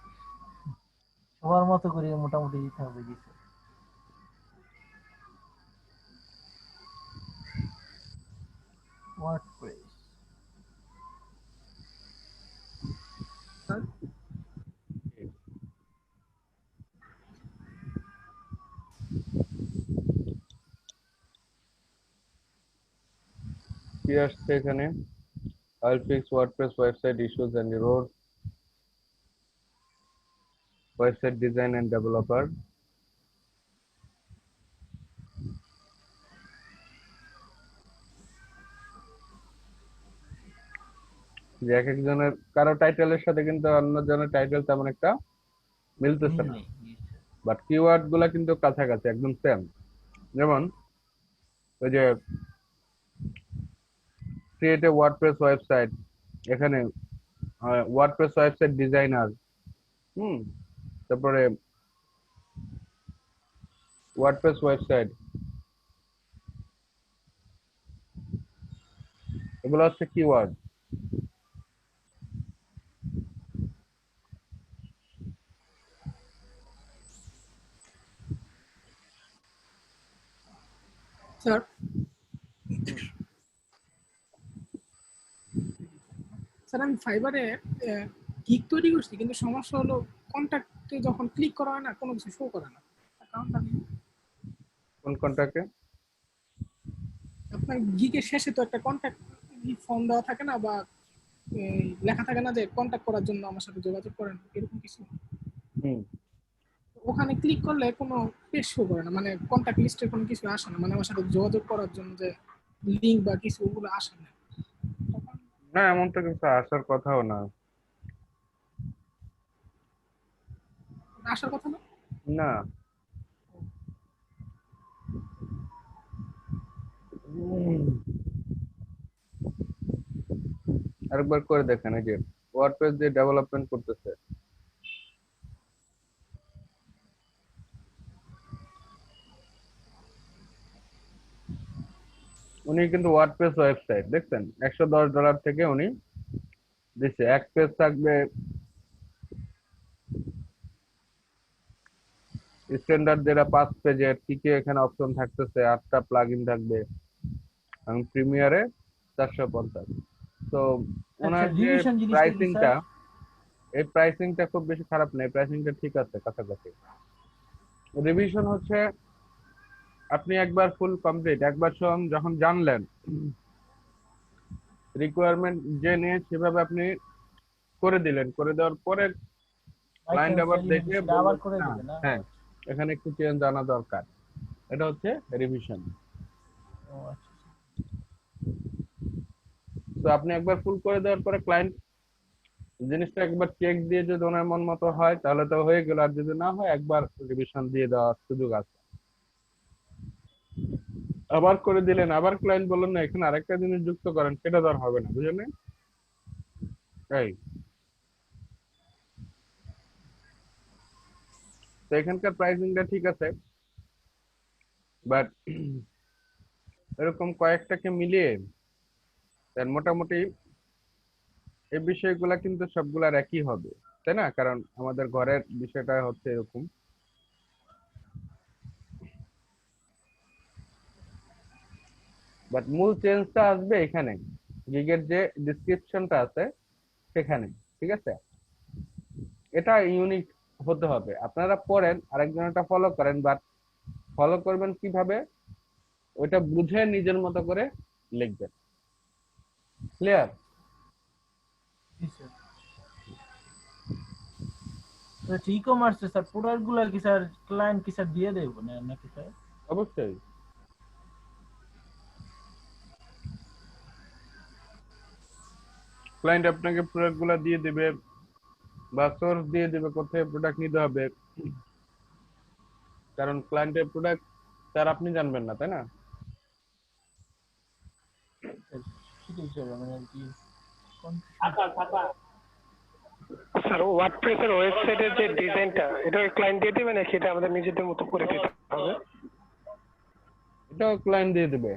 সবার মতো করে মোটামুটি দিতে হবে। জি স্যার। ওয়ার্ডপ্রেস কি আসছে এখানে? I'll fix WordPress website issues and errors. Website design and developer. যে এক একজনের কারো টাইটেলের সাথে কিন্তু অন্য জনের টাইটেল তেমন একটা মিলতেছে মিল না, নেই। জি স্যার। বাট কিওয়ার্ড গুলা কিন্তু কাছাকাছি একদম সেম। যেমন ওই যে ক্রিয়েট এ ওয়ার্ডপ্রেস ওয়েবসাইট, এখানে ওয়ার্ডপ্রেস ওয়েবসাইট ডিজাইনার, হুম, তারপরে ওয়ার্ডপ্রেস ওয়েবসাইট, এগুলো হচ্ছে কিওয়ার্ড। স্যার স্যার আমি ফাইবারে গিগ তৈরি করছি, কিন্তু সমস্যা হলো কন্ট্যাক্টে যখন ক্লিক করা হয় না, কোনো কিছু শো করে না। কারণটা কি? কোন কোনটাকে? আপনার গিগের শেষে তো একটা কন্ট্যাক্ট ফর্ম দেওয়া থাকে না, বা লেখা থাকে না যে কন্ট্যাক্ট করার জন্য আমার সাথে যোগাযোগ করেন, এরকম কিছু। হুম, ওখানে ক্লিক করলে কোনো পেজ শো করে না, মানে কন্ট্যাক্ট লিস্টের কোনো কিছু আসে না, মানে আমার সাথে যোগাযোগ করার জন্য যে লিঙ্ক বা কিছু, ওগুলো আসে না। না এমন তো কিছু আসার কথাও না। আসার কথা না। না, আরেকবার করে দেখেন, এই যে ওয়ার্ডপ্রেস যে ডেভেলপমেন্ট করতেছে, উনি কিন্তু ওয়ার্ডপ্রেস ওয়েবসাইট দেখছেন $110 থেকে উনি দিচ্ছে। এক পেজ থাকবে স্ট্যান্ডার্ড, যেটা 5 পেজের, কি কি এখানে অপশন থাকতেছে, 8টা প্লাগইন থাকবে, এবং প্রিমিয়ারে 450। তো আচ্ছা, ওনার যে রিভিশন জিনিসটা কি প্রাইসিংটা, স্যার? এই প্রাইসিংটা খুব বেশি খারাপ নেই, প্রাইসিংটা ঠিক আছে কাছাকাছি। রিভিশন হচ্ছে আপনি একবার ফুল কমপ্লিট, একবার যখন জানলেন, রিকোয়ারমেন্ট জেনে সেভাবে আপনি করে দিলেন, করে দেওয়ার পরে বাই ক্লায়েন্ট চান্স আবার চাইলে দেখে সেটা বলল আবার করে না, দেবে না? হ্যাঁ এখানে একটু চেঞ্জ আনা দরকার, এটা হচ্ছে রিভিশন। ও আচ্ছা। তো আপনি একবার ফুল করে দেওয়ার পরে ক্লায়েন্ট জিনিসটা একবার চেক দিয়ে যদি ওনার মন মতো হয় তাহলে তো হয়ে গেল, আর যদি না হয় একবার রিভিশন দিয়ে দেওয়ার সুযোগ আছে। আবার করে দিলেন, আবার ক্লায়েন্ট বললেন না এখানে আরেকটা জিনিস যুক্ত করেন, সেটা তো আর হবে না, বুঝলেন? তাই তো এখানকার প্রাইসিংটা ঠিক আছে, বাট এরকম কয়েকটাকে মিলিয়ে দেন মোটামুটি এই বিষয়গুলা কিন্তু সবগুলার একই হবে, তাই না? কারণ আমাদের ঘরের বিষয়টা হচ্ছে এরকম। বাট মূল চেঞ্জটা আসবে এখানে, গিগের যে ডিসক্রিপশনটা আছে সেখানে, ঠিক আছে? এটা ইউনিক হতে হবে। আপনারা পড়েন, আরেকজন এটা ফলো করেন, বাট ফলো করবেন কিভাবে ওইটা বুঝে নিজের মতো করে লিখবেন। ক্লিয়ার? জি স্যার। আচ্ছা, ই-কমার্সে স্যার প্রোডাক্ট গুলা কি স্যার ক্লায়েন্ট কি স্যার দিয়ে দেবো না নাকি স্যার? অবশ্যই ক্লায়েন্ট আপনাকে প্রোডাক্ট গুলা দিয়ে দিবে, বা সোর্স দিয়ে দিবে কোথায় প্রোডাক্ট নিতে হবে, কারণ ক্লায়েন্টের প্রোডাক্ট স্যার আপনি জানবেন না, তাই না? সেটাই স্যার, মানে আর কি স্যার ওয়ার্ডপ্রেসের ওয়েবসাইটের যে ডিজাইনটা এটা ক্লায়েন্ট দিয়ে দিবে নাকি এটা আমাদের নিজেদের মতো করে দিতে হবে? এটাও ক্লায়েন্ট দিয়ে দিবে।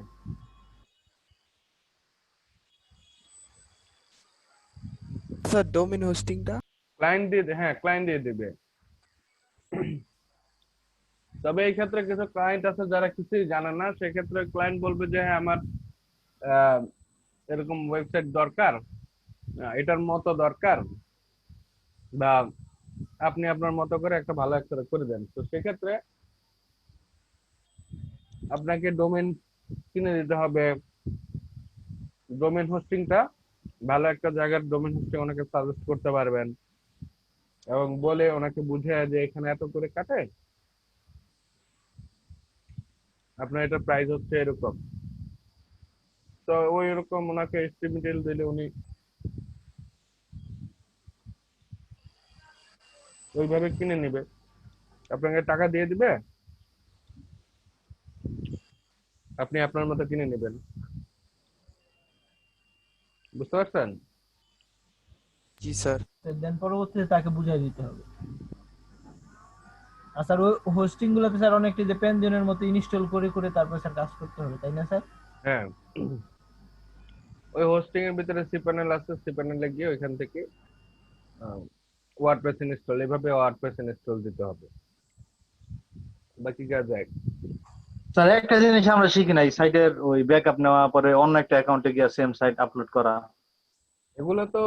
স্যার ডোমেন হোস্টিংটা ক্লায়েন্ট দিয়ে দিবে। তবে এই ক্ষেত্রে কিছু ক্লায়েন্ট আছে যারা কিছুই জানে না, সেক্ষেত্রে ক্লায়েন্ট বলবে যে হ্যাঁ আমার এরকম ওয়েবসাইট দরকার, এটার মতো দরকার, বা আপনি আপনার মতো করে একটা ভালো একটা করে দেন। তো সেক্ষেত্রে আপনাকে ডোমেন কিনে দিতে হবে। ডোমেন হোস্টিংটা ভালো একটা জায়গার ডোমেন হোস্টিং ওনাকে সাজেস্ট করতে পারবেন এবং বলে ওনাকে বুঝে যে এখানে এত করে কাটে, আপনার এটা প্রাইস হচ্ছে এরকম। তো ওই রকম ওনাকে এস্টিমেট দিলে উনি ওইভাবে কিনে নিবে, আপনাকে টাকা দিয়ে দিবে, আপনি আপনার মতো কিনে নেবেন। বুঝতে পারছেন? জি স্যার। দেন পরবর্তীতে তাকে বুঝিয়ে দিতে হবে। আর স্যার ওই হোস্টিং গুলোতে স্যার অনেকটা যে পেনজনের মতো ইনস্টল করে করে তারপর স্যার কাজ করতে হবে, তাই না স্যার? হ্যাঁ, ওই হোস্টিং এর ভিতরে সিপ্যানেল আছে, সিপ্যানেলে গিয়ে ওইখান থেকে ওয়ার্ডপ্রেস ইনস্টল, এভাবে ওয়ার্ডপ্রেস ইনস্টল দিতে হবে, বাকি কাজ এক। স্যার একটা জিনিস আমরা শিখি নাই, সাইটের ওই ব্যাকআপ নেওয়া পরে অন্য একটা অ্যাকাউন্টে গিয়ে সেম সাইট আপলোড করা। এগুলো তো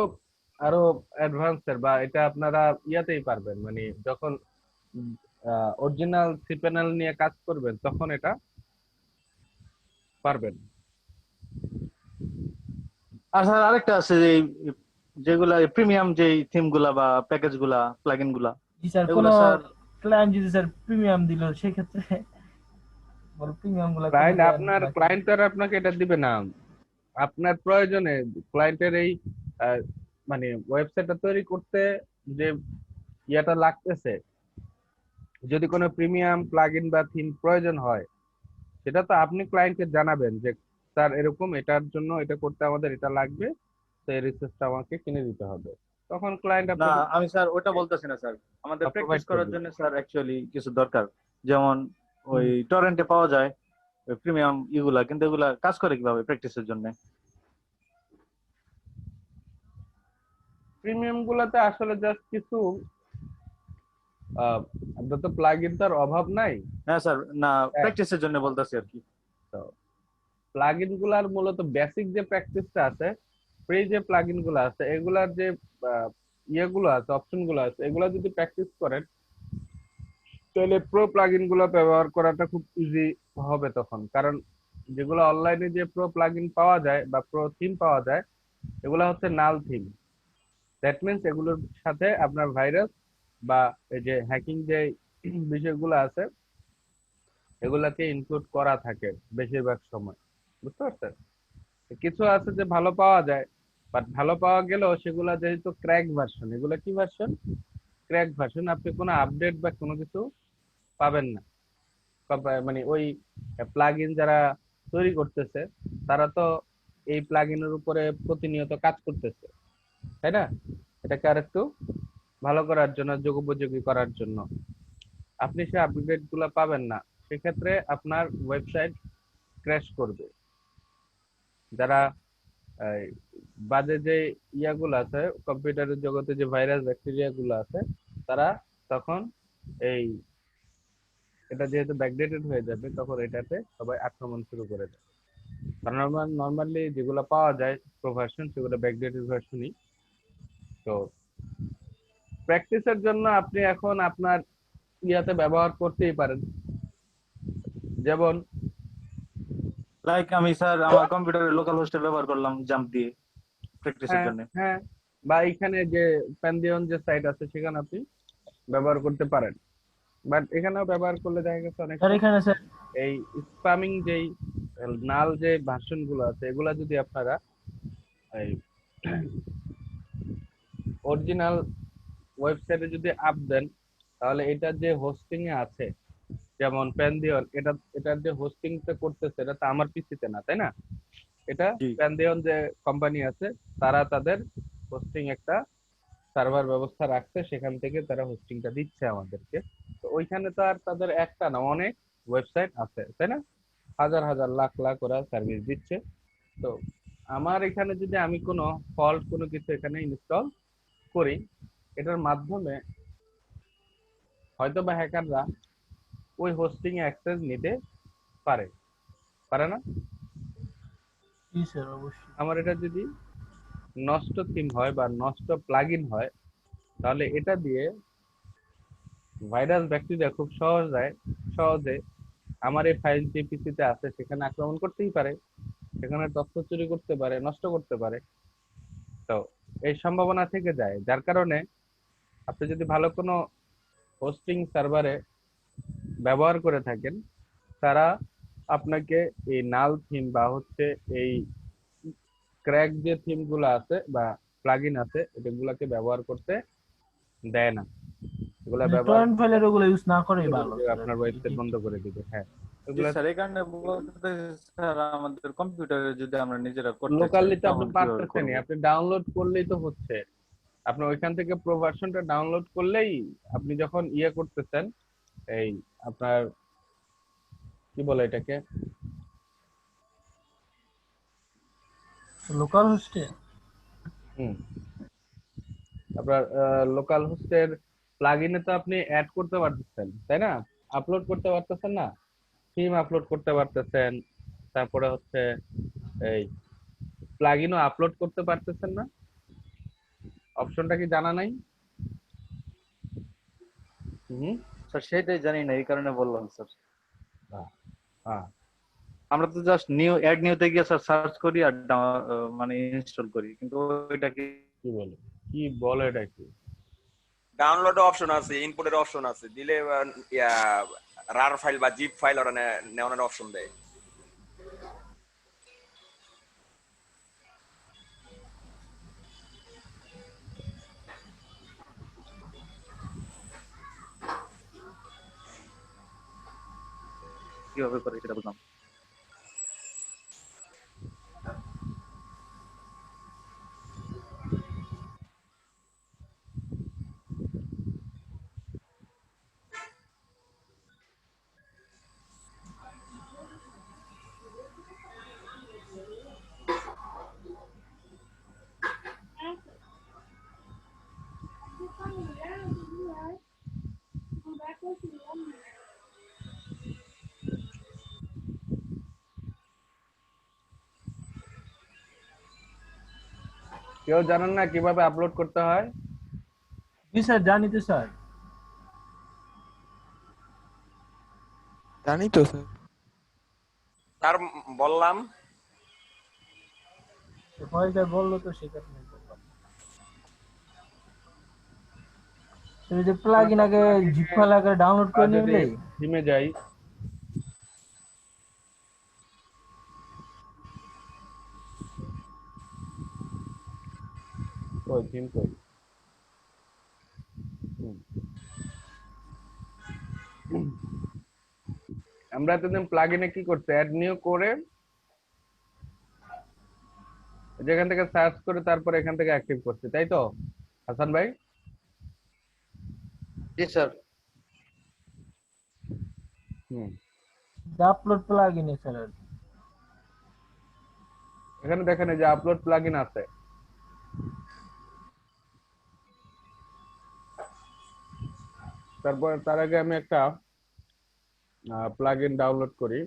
আরো অ্যাডভান্সের, বা এটা আপনারা ইয়াতেই পারবেন, মানে যখন অরিজিনাল সিপ্যানেল নিয়ে কাজ করবেন তখন এটা পারবেন। আর স্যার আরেকটা আছে যে যেগুলা প্রিমিয়াম যে থিম গুলা বা প্যাকেজ গুলা প্লাগইন গুলা, জি স্যার, কোন এগুলা স্যার ক্লায়েন্ট যদি স্যার প্রিমিয়াম দিল সেই ক্ষেত্রে বল প্রিমিয়াম গুলা ক্লায়েন্ট আপনার ক্লায়েন্ট আর আপনাকে এটা দিবে না, আপনার প্রয়োজনে ক্লায়েন্টের এই মানে ওয়েবসাইটটা তৈরি করতে যে ইয়াটা লাগতেছে, যদি কোনো প্রিমিয়াম প্লাগইন বা থিম প্রয়োজন হয় সেটা তো আপনি ক্লায়েন্টকে জানাবেন যে স্যার এরকম এটার জন্য এটা করতে আমাদের এটা লাগবে, তো এই রিসোর্সটা আমাকে কিনে দিতে হবে। তখন ক্লায়েন্ট না, আপনাকে আমি স্যার ওটা বলতেছি না স্যার, আমাদের provide প্র্যাকটিস করার করবে। জন্য স্যার অ্যাকচুয়ালি কিছু দরকার, যেমন ওই টরেন্টে পাওয়া যায় ওই প্রিমিয়াম ইগুলা, কিন্তু এগুলা কাজ করে কিভাবে প্র্যাকটিসের জন্য? প্রিমিয়াম গুলাতে আসলে জাস্ট কিছু আপনার তো প্লাগইন তার অভাব নাই। হ্যাঁ স্যার, না প্র্যাকটিসের জন্য বলতেছি আর কি। তো প্লাগইন গুলার মূলত বেসিক যে প্র্যাকটিসটা আছে, ফ্রি যে প্লাগইন গুলো আছে, এগুলার যে ইয়েগুলো আছে, অপশন গুলো আছে, এগুলা যদি প্র্যাকটিস করেন তাহলে প্রো প্লাগইন গুলো ব্যবহার করাটা খুব ইজি হবে তখন। কারণ যেগুলো অনলাইনে যে প্রো প্লাগইন পাওয়া যায় বা প্রো থিম পাওয়া যায়, এগুলো হচ্ছে নাল থিম। দ্যাট মিনস এগুলোর সাথে আপনার ভাইরাস বা এই যে হ্যাকিং যে বিষয়গুলো আছে এগুলাকে ইনক্লুড করা থাকে বেশিরভাগ সময়। বুঝতে পারছেন? কিছু আছে যে ভালো পাওয়া যায়, বাট ভালো পাওয়া গেলেও সেগুলা যেহেতু ক্র্যাক ভার্সন, এগুলো কি ভার্সন? ক্র্যাক ভার্সন, আপনি কোনো আপডেট বা কোনো কিছু পাবেন না। মানে ওই প্লাগইন যারা তৈরি করতেছে তারা তো এই প্লাগইনের উপরে প্রতিনিয়ত কাজ করতেছে, তাই না? এটাকে আর একটু ভালো করার জন্য, যুগোপযোগী করার জন্য আপনি সেই আপডেট গুলা পাবেন না। সেক্ষেত্রে আপনার ওয়েবসাইট ক্র্যাশ করবে। যারা বাজে যে ইয়াগুলো আছে, কম্পিউটারের জগতে যে ভাইরাস ব্যাকটেরিয়া গুলো আছে, তারা তখন এই এটা যেহেতু ব্যাকডেটেড হয়ে যাবে তখন এটাতে সবাই আক্রমণ শুরু করে দেয়। কারণ নর্মালি যেগুলো পাওয়া যায় প্রো ভার্সন সেগুলো ব্যাকডেটেড ভার্সনই। তো প্র্যাকটিসের জন্য আপনি এখন আপনার ইয়াতে ব্যবহার করতেই পারেন, যেমন লাইক আমি স্যার আমার কম্পিউটারে লোকাল হোস্টে ব্যবহার করলাম জাম্প দিয়ে প্র্যাকটিসের জন্য। হ্যাঁ, বা এখানে যে প্যান্ডিয়ন যে সাইট আছে সেখানে আপনি ব্যবহার করতে পারেন। বাট এখানেও ব্যবহার করলে দেখা গেছে অনেক স্যার এখানে স্যার এই স্প্যামিং যেই নাল যে ভার্সন গুলো আছে এগুলা যদি আপনারা এই অরিজিনাল ওয়েবসাইটে যদি আপ দেন, তাহলে এটা যে হোস্টিং এ আছে, যেমন প্যান্ডিয়ন, এটার যে হোস্টিংটা করতেছে এটা তো আমার পিসিতে না, তাই না? এটা প্যান্ডিয়ন যে কোম্পানি আছে তারা তাদের হোস্টিং একটা সার্ভার ব্যবস্থা রাখছে, সেখান থেকে তারা হোস্টিংটা দিচ্ছে আমাদেরকে। তো ওইখানে তো আর তাদের একটা না, অনেক ওয়েবসাইট আছে, তাই না? হাজার হাজার লাখ লাখ ওরা সার্ভিস দিচ্ছে। তো আমার এখানে যদি আমি কোনো ফল্ট কোনো কিছু এখানে ইনস্টল করি, এটার মাধ্যমে হয়তো বা হ্যাকাররা ওই হোস্টিং এ অ্যাক্সেস নিতে পারে, পারে না? জি স্যার, অবশ্যই। আমার এটা যদি নষ্ট থিম হয় বা নষ্ট প্লাগইন হয়, তাহলে এটা দিয়ে ভাইরাস ব্যাকটেরিয়া খুব সহজে আমার এই ফাইল যে পিসিতে আছে সেখানে আক্রমণ করতেই পারে, সেখানে তথ্য চুরি করতে পারে, নষ্ট করতে পারে। তো এই সম্ভাবনা থেকে যায়, যার কারণে আপনি যদি ভালো কোনো হোস্টিং সার্ভারে ব্যবহার করে থাকেন, তারা আপনাকে এই নাল থিম বা হচ্ছে এই ক্র্যাক যে থিম গুলো আছে বা প্লাগইন আছে, এগুলাকে ব্যবহার করতে দেয় না। এগুলা ব্যবহার টরেন্ট ফাইলের ওগুলো ইউজ না করেই ভালো করলে আপনার ওয়েবসাইট বন্ধ করে দিবে। হ্যাঁ, জি এগুলা স্যার, এই কারণে বলতে স্যার আমাদের কম্পিউটারে যদি আমরা নিজেরা করতে লোকালি চাই তো আপনি তখন কিভাবে পারতেছেনই, করব? আপনি ডাউনলোড করলেই তো হচ্ছে। আপনি ওইখান থেকে প্রো ভার্সনটা ডাউনলোড করলেই আপনি যখন ইয়ে করতেছেন, এই আপনার কি বলে এটাকে, লোকাল হোস্টে। হুম, আপনার লোকাল হোস্টের প্লাগইনে তো আপনি অ্যাড করতে পারতেছেন, তাই না? আপলোড করতে পারতেছেন না? থিম আপলোড করতে পারতেছেন, তারপরে হচ্ছে এই প্লাগইনও আপলোড করতে পারতেছেন না? অপশনটা কি জানা নাই? হুম। স্যার সেটাই জানি না, এই কারণে বললাম স্যার। হ্যাঁ, আমরা তো জাস্ট নিউতে গিয়ে স্যার সার্চ করি আর মানে ইনস্টল করি, কিন্তু ওইটা কি কি বলে এটা কি? ডাউনলোড অপশন আছে, ইনপুটের অপশন আছে, দিলে রার ফাইল বা জিপ ফাইল ওরা নেওয়ানোর অপশন দেয়। কিভাবে করে সেটা বুঝলাম। কেউ জানেন না কিভাবে আপলোড করতে হয়? জি স্যার, জানি তো স্যার। জানি তো স্যার। স্যার বললাম। স্যার বললো তো, সে কারণে বললাম। এই যে প্লাগইন আগে জিপ ফাইল আগে ডাউনলোড করে নিলে থিমে যাই, ওই থিম কই, আমরা এতদিন প্লাগইনে কি করতে, অ্যাড নিউ করে যেখান থেকে সার্চ করে তারপরে এখান থেকে অ্যাক্টিভ করছি, তাই তো হাসান ভাই? জি স্যার। হুম, আপলোড প্লাগইনে স্যার। এখানে দেখেন এই যে আপলোড প্লাগইন আছে। তারপর তার আগে আমি একটা প্লাগইন ডাউনলোড করি।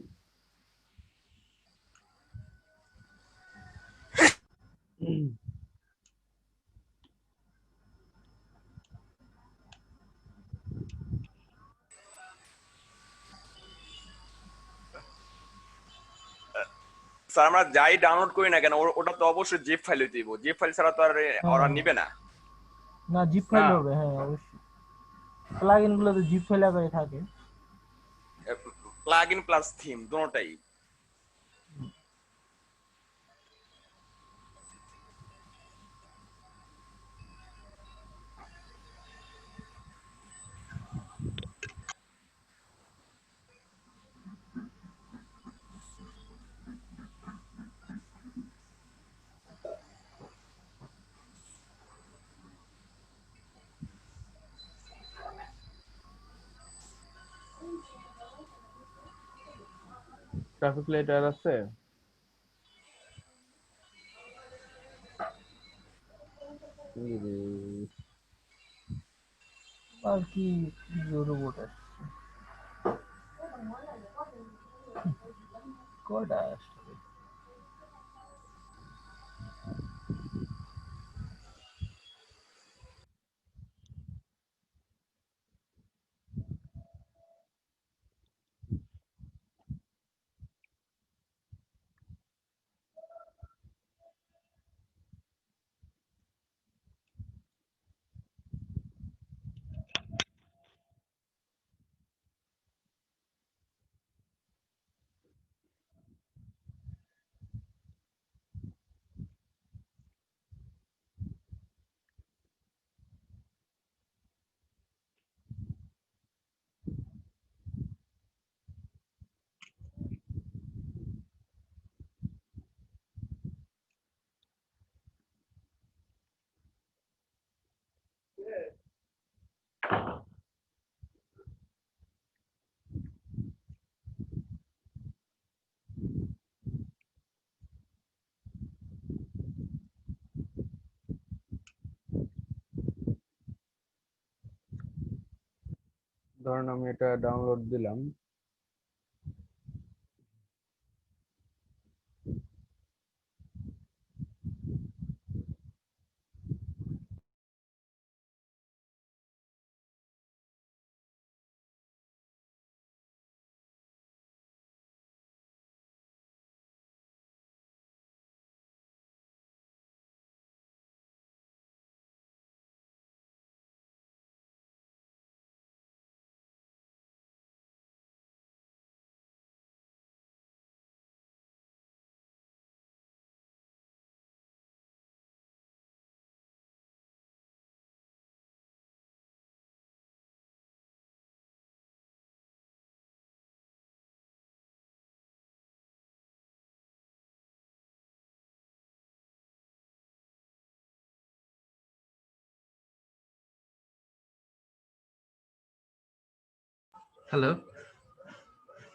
স্যার আমরা যাই ডাউনলোড করি না কেন, ওটা তো অবশ্যই জিপ ফাইল হইতে দিব। জিপ ফাইল ছাড়া তো আর ওরা নিবে না। না, জিপ ফাইল হবে, হ্যাঁ অবশ্যই। প্লাগইন গুলো তো জিপ ফাইল আকারে থাকে। প্লাগইন প্লাস থিম দুটোটাই। ট্রাফিক লাইট আর আছে? ইরে, আর কি রোবট আসছে কয়টা আসছে ধরেন আমি এটা ডাউনলোড দিলাম, হ্যালো,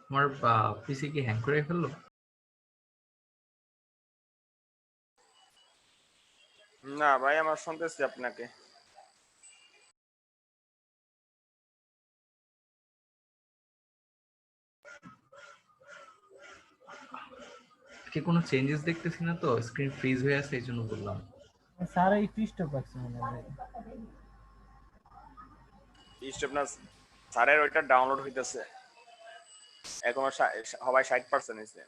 আমার পিসি কি হ্যাং করে ফেললো? না ভাই, আমার শুনতেছি আপনাকে। কি কোনো চেঞ্জেস দেখতেছি না তো, স্ক্রিন ফ্রিজ হয়ে আছে এই জন্য বললাম। স্যার এই পৃষ্ঠ পাচ্ছে মনে হয় আপনার স্যারের ওইটা ডাউনলোড হইতেছে এখনো সবাই 60% হয়েছে।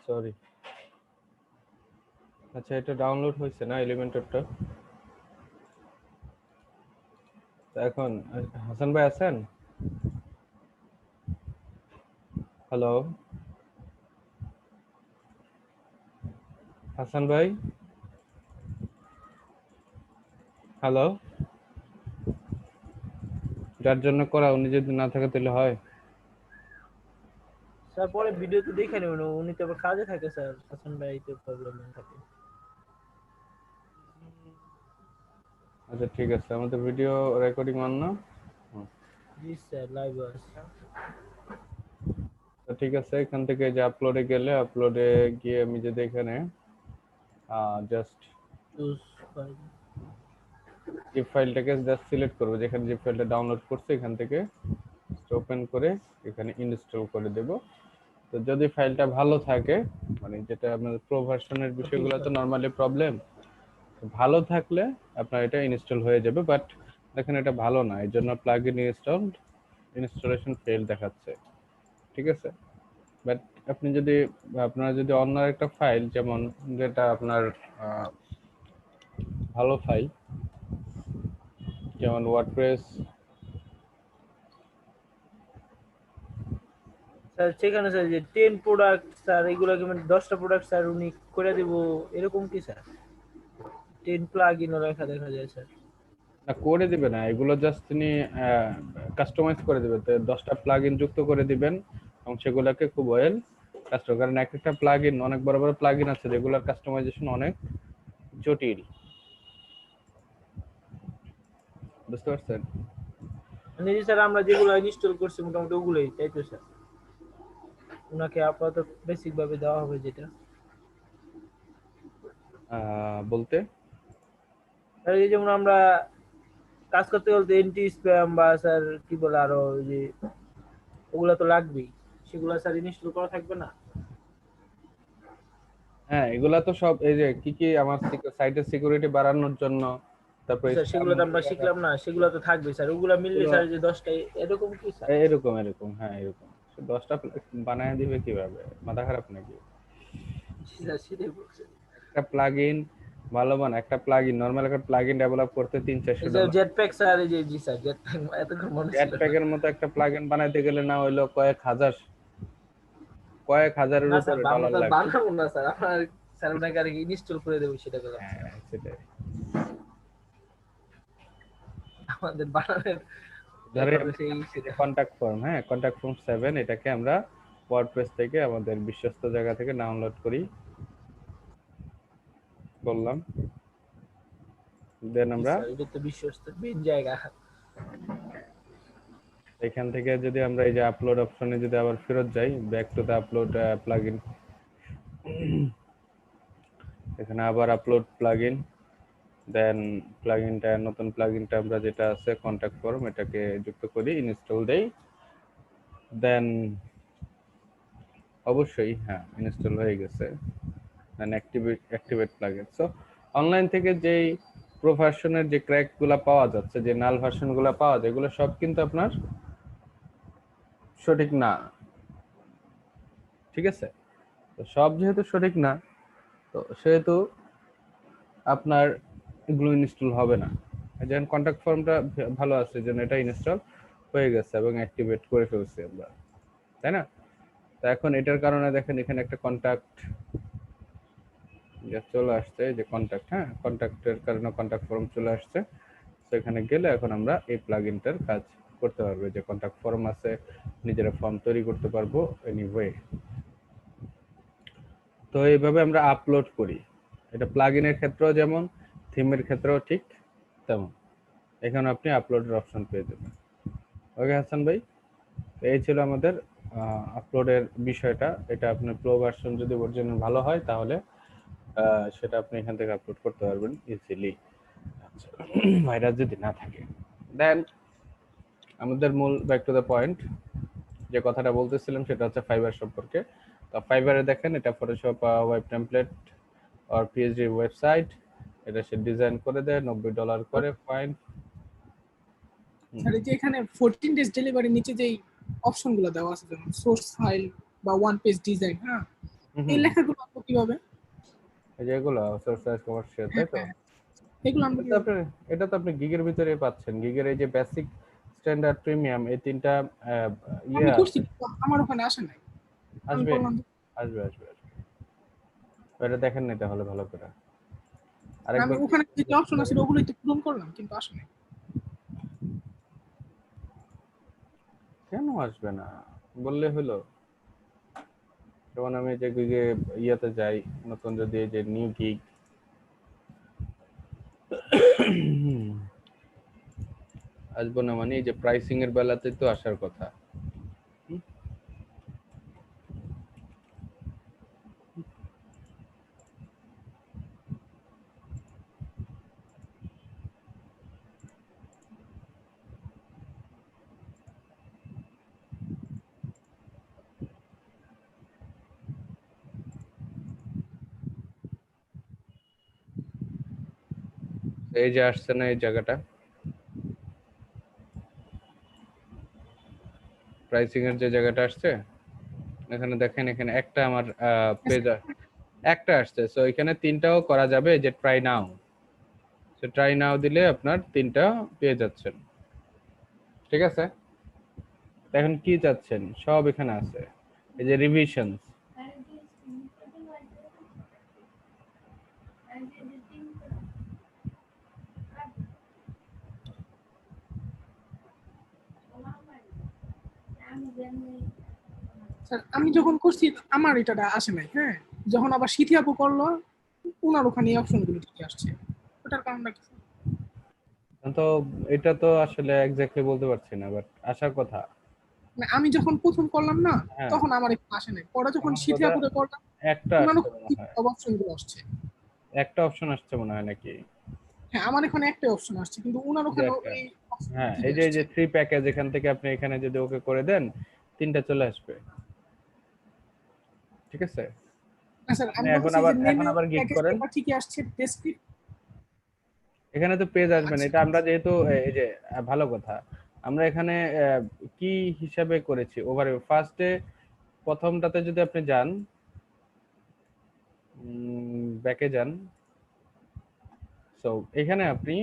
সরি। আচ্ছা, এটা ডাউনলোড হয়েছে না এলিমেন্টরটা? এখন হাসান ভাই আছেন? হ্যালো হাসান ভাই, হ্যালো। যার জন্য করা, উনি যদি না থাকে তাহলে হয়? স্যার পরে ভিডিওতে দেখে নেবেন, উনি তো আবার কাজে থাকে স্যার, হাসান ভাই তো প্রবলেম থাকে। আচ্ছা ঠিক আছে, আমাদের ভিডিও রেকর্ডিং অন না? জি স্যার, লাইভ আছে। তো ঠিক আছে, এখান থেকে যে আপলোডে গেলে, আপলোডে গিয়ে আমি যদি এখানে জাস্ট চুজ ফাইল, জিপ ফাইলটাকে জাস্ট সিলেক্ট করব, যেখানে জিপ ফাইলটা ডাউনলোড করছে এখান থেকে ওপেন করে এখানে ইনস্টল করে দেব। তো যদি ফাইলটা ভালো থাকে, মানে যেটা আপনাদের প্রো ভার্সনের বিষয়গুলো তো নরমালি প্রবলেম, ভালো থাকলে আপনার এটা ইনস্টল হয়ে যাবে। বাট দেখেন এটা ভালো না, এর জন্য প্লাগইন ইনস্টলেশন ফেল দেখাচ্ছে। ঠিক আছে, বাট আপনি যদি আপনার যদি অন্য একটা ফাইল, যেমন যেটা আপনার ভালো ফাইল, যেমন ওয়ার্ডপ্রেস, স্যার সেখানে স্যার যে 10 প্রোডাক্ট স্যার, এগুলো কি মানে 10টা প্রোডাক্ট স্যার উনি করে দিব এরকম কি স্যার? 10 প্লাগইন লেখা দেখা যায় স্যার। না করে দিবে না, এগুলো জাস্ট তিনি কাস্টমাইজ করে দিবে। তো 10টা প্লাগইন যুক্ত করে দিবেন এবং সেগুলোকে খুব ওয়েল কাস্টমাইজ, কারণ এক একটা প্লাগইন, অনেক বড় বড় প্লাগইন আছে যেগুলোর কাস্টমাইজেশন অনেক জটিল। বুঝতে পারছেন? মানে জি স্যার, আমরা যেগুলো ইনস্টল করছি মোটামুটি ওগুলোই, তাই তো স্যার? ওনাকে আপাতত বেসিক ভাবে দেওয়া হবে যেটা। বলতে স্যার এই যেমন আমরা কাজ করতে বলতে এন্টি স্প্যাম বা স্যার কি বলে আরো ওই যে ওগুলা তো লাগবেই, সেগুলো স্যার ইনস্টল করা থাকবে না? হ্যাঁ, এগুলা তো সব এই যে কি কি আমার সাইটের সিকিউরিটি বাড়ানোর জন্য, তারপরে স্যার সেগুলো তো আমরা শিখলাম না, সেগুলো তো থাকবে স্যার। ওগুলা মিললে স্যার যে 10টা এরকম কি স্যার? এরকম এরকম, হ্যাঁ এরকম। 10টা বানায় দিবে কিভাবে? মাথা খারাপ নাকি? স্যার সেটাই বলছি। একটা প্লাগইন ভালো মানে একটা প্লাগইন, নরমাল একটা প্লাগইন ডেভেলপ করতে $300-400। জেটপ্যাক স্যার, এই যে জি স্যার জেটপ্যাক এতক্ষণ মনে ছিল। জেটপ্যাকের মতো একটা প্লাগইন বানাইতে গেলে না হইলো কয়েক হাজারের না উপরে স্যার ডলার লাগবে। বানাবো না স্যার, আপনার স্যার ওনাকে আর ইনস্টল করে দেবো সেটা বললাম। হ্যাঁ সেটাই। আমাদের বানানোর ধরে সেই কন্টাক্ট ফর্ম, হ্যাঁ কন্টাক্ট ফর্ম 7, এটাকে আমরা ওয়ার্ডপ্রেস থেকে আমাদের বিশ্বস্ত জায়গা থেকে ডাউনলোড করি বললাম। দেন আমরা এটা তো বিশ্বস্ত মেইন জায়গা। এখান থেকে যদি আমরা এই যে আপলোড অপশনে যদি আবার ফেরত যাই, back to the upload plugin, এখানে আবার আপলোড প্লাগইন, দেন প্লাগইনটা, নতুন প্লাগইনটা আমরা যেটা আছে কন্টাক্ট ফর্ম, এটাকে যুক্ত করি, ইনস্টল দেই। দেন অবশ্যই হ্যাঁ ইনস্টল হয়ে গেছে, দেন অ্যাক্টিভেট প্লাগইন। সো অনলাইন থেকে যেই প্রো ভার্সনের যে ক্র্যাকগুলো পাওয়া যাচ্ছে, যে নাল ভার্সনগুলো পাওয়া যায়, এগুলো সব কিন্তু আপনার সঠিক না। ঠিক আছে, তো সব যেহেতু সঠিক না, তো সেহেতু আপনার এগুলো ইনস্টল হবে না। যেমন কন্টাক্ট ফর্মটা ভালো আছে, যেন এটা ইনস্টল হয়ে গেছে এবং অ্যাক্টিভেট করে ফেলছি আমরা, তাই না? তো এখন এটার কারণে দেখেন এখানে একটা কন্টাক্ট চলে আসছে, যে কন্টাক্ট, হ্যাঁ কন্টাক্টের কারণে কন্টাক্ট ফর্ম চলে আসছে। তো এখানে গেলে এখন আমরা এই প্লাগইনটার কাজ করতে পারবো, যে কন্টাক্ট ফর্ম আছে, নিজেরা ফর্ম তৈরি করতে পারবো এনিওয়ে। তো এইভাবে আমরা আপলোড করি। এটা প্লাগইনের ক্ষেত্রেও যেমন, থিমের ক্ষেত্রেও ঠিক তেমন। এখানে আপনি আপলোডের অপশন পেয়ে যাবেন। ওকে হাসান ভাই, এই ছিল আমাদের আপলোডের বিষয়টা। এটা আপনার প্রো ভার্সন যদি অরিজিনাল ভালো হয় তাহলে সেটা আপনি এখান থেকে আপলোড করতে পারবেন ইজিলি, ভাইরাস যদি না থাকে। দেন আমাদের মূল ব্যাক টু দ্য পয়েন্ট, যে কথাটা বলতেছিলাম সেটা হচ্ছে ফাইবার সম্পর্কে। তো ফাইবারে দেখেন এটা ফটোশপ ওয়েব টেমপ্লেট আর পিএইচডি ওয়েবসাইট, এটা সে ডিজাইন করে দেয় $90 করে, ফাইন। স্যার এই যে এখানে 14 ডেজ ডেলিভারি নিচে যেই অপশনগুলো দেওয়া আছে, যেমন সোর্স ফাইল বা ওয়ান পেজ ডিজাইন, হ্যাঁ এই লেখাগুলো আনবো কিভাবে? এই যে এগুলো সোর্স সাইজ কমার্শিয়াল, তাই তো? হ্যাঁ, এগুলো আনবো এটা তো কিভাবে? এটা তো আপনি গিগের ভিতরে পাচ্ছেন। গিগের এই যে বেসিক, স্ট্যান্ডার্ড, প্রিমিয়াম, এই তিনটা আমি করছি আছে। কিন্তু আমার ওখানে আসে নাই। আমি আসবে করলাম যে আসবে আসবে আসবে। এটা দেখেন না তাহলে ভালো করে আমি আরেকবার। ওখানে যে অপশন আছে ওগুলোই তো পূরণ করলাম কিন্তু আসে নাই। কেন আসবে না বললে হলো? যেমন আমি যে গিগে ইয়াতে যাই, নতুন যদি এই যে নিউ গিগ, আসবো না মানে এই যে প্রাইসিং এর বেলাতে তো আসার কথা। এই যে আসছে না এই জায়গাটা, প্রাইসিং এর যে জায়গাটা আসছে, এখানে দেখেন এখানে একটা আমার পেজ একটা আসছে। সো এখানে তিনটাও করা যাবে, যে ট্রাই নাও। সো ট্রাই নাও দিলে আপনার তিনটা পেয়ে যাচ্ছেন, ঠিক আছে? এখন কি চাচ্ছেন সব এখানে আছে। এই যে রিভিশনস, স্যার আমি যখন করছি আমার এটা আসে নাই। হ্যাঁ, যখন আবার সিথি আপু করলো ওনার ওখানে এই অপশনগুলো ঠিক আসছে। ওটার কারণটা কি? তো এটা তো আসলে এক্স্যাক্টলি বলতে পারছি না, বাট আসার কথা। মানে আমি যখন প্রথম করলাম না হ্যাঁ, তখন আমার এখানে আসে নাই। পরে যখন আমার সিথি কথা আপুরে করলাম একটা ওনার আসছে ওখানে মনে হয়, সব অপশনগুলো আসছে। একটা অপশন আসছে মনে হয় নাকি? হ্যাঁ, আমার এখানে একটাই অপশন আসছে কিন্তু ওনার এই যে ওখানে একটা, এই হ্যাঁ ঠিক এই যে আসছে। 3 প্যাকেজ, এখান থেকে আপনি এখানে যদি ওকে করে দেন তিনটা চলে আসবে, ঠিক আছে? না স্যার, আপনি আমি এখন বলছি যে আবার মেনু গিগ প্যাকেজ করেন, এটা ঠিকই আসছে ডেসক্রিপ্ট। এখানে তো পেজ আসবে না। আচ্ছা এটা আমরা যেহেতু এই যে ভালো কথা, আমরা এখানে কি হিসাবে করেছি, ওভারে ফার্স্টে প্রথমটাতে যদি আপনি যান, ব্যাকে যান। সো এখানে আপনি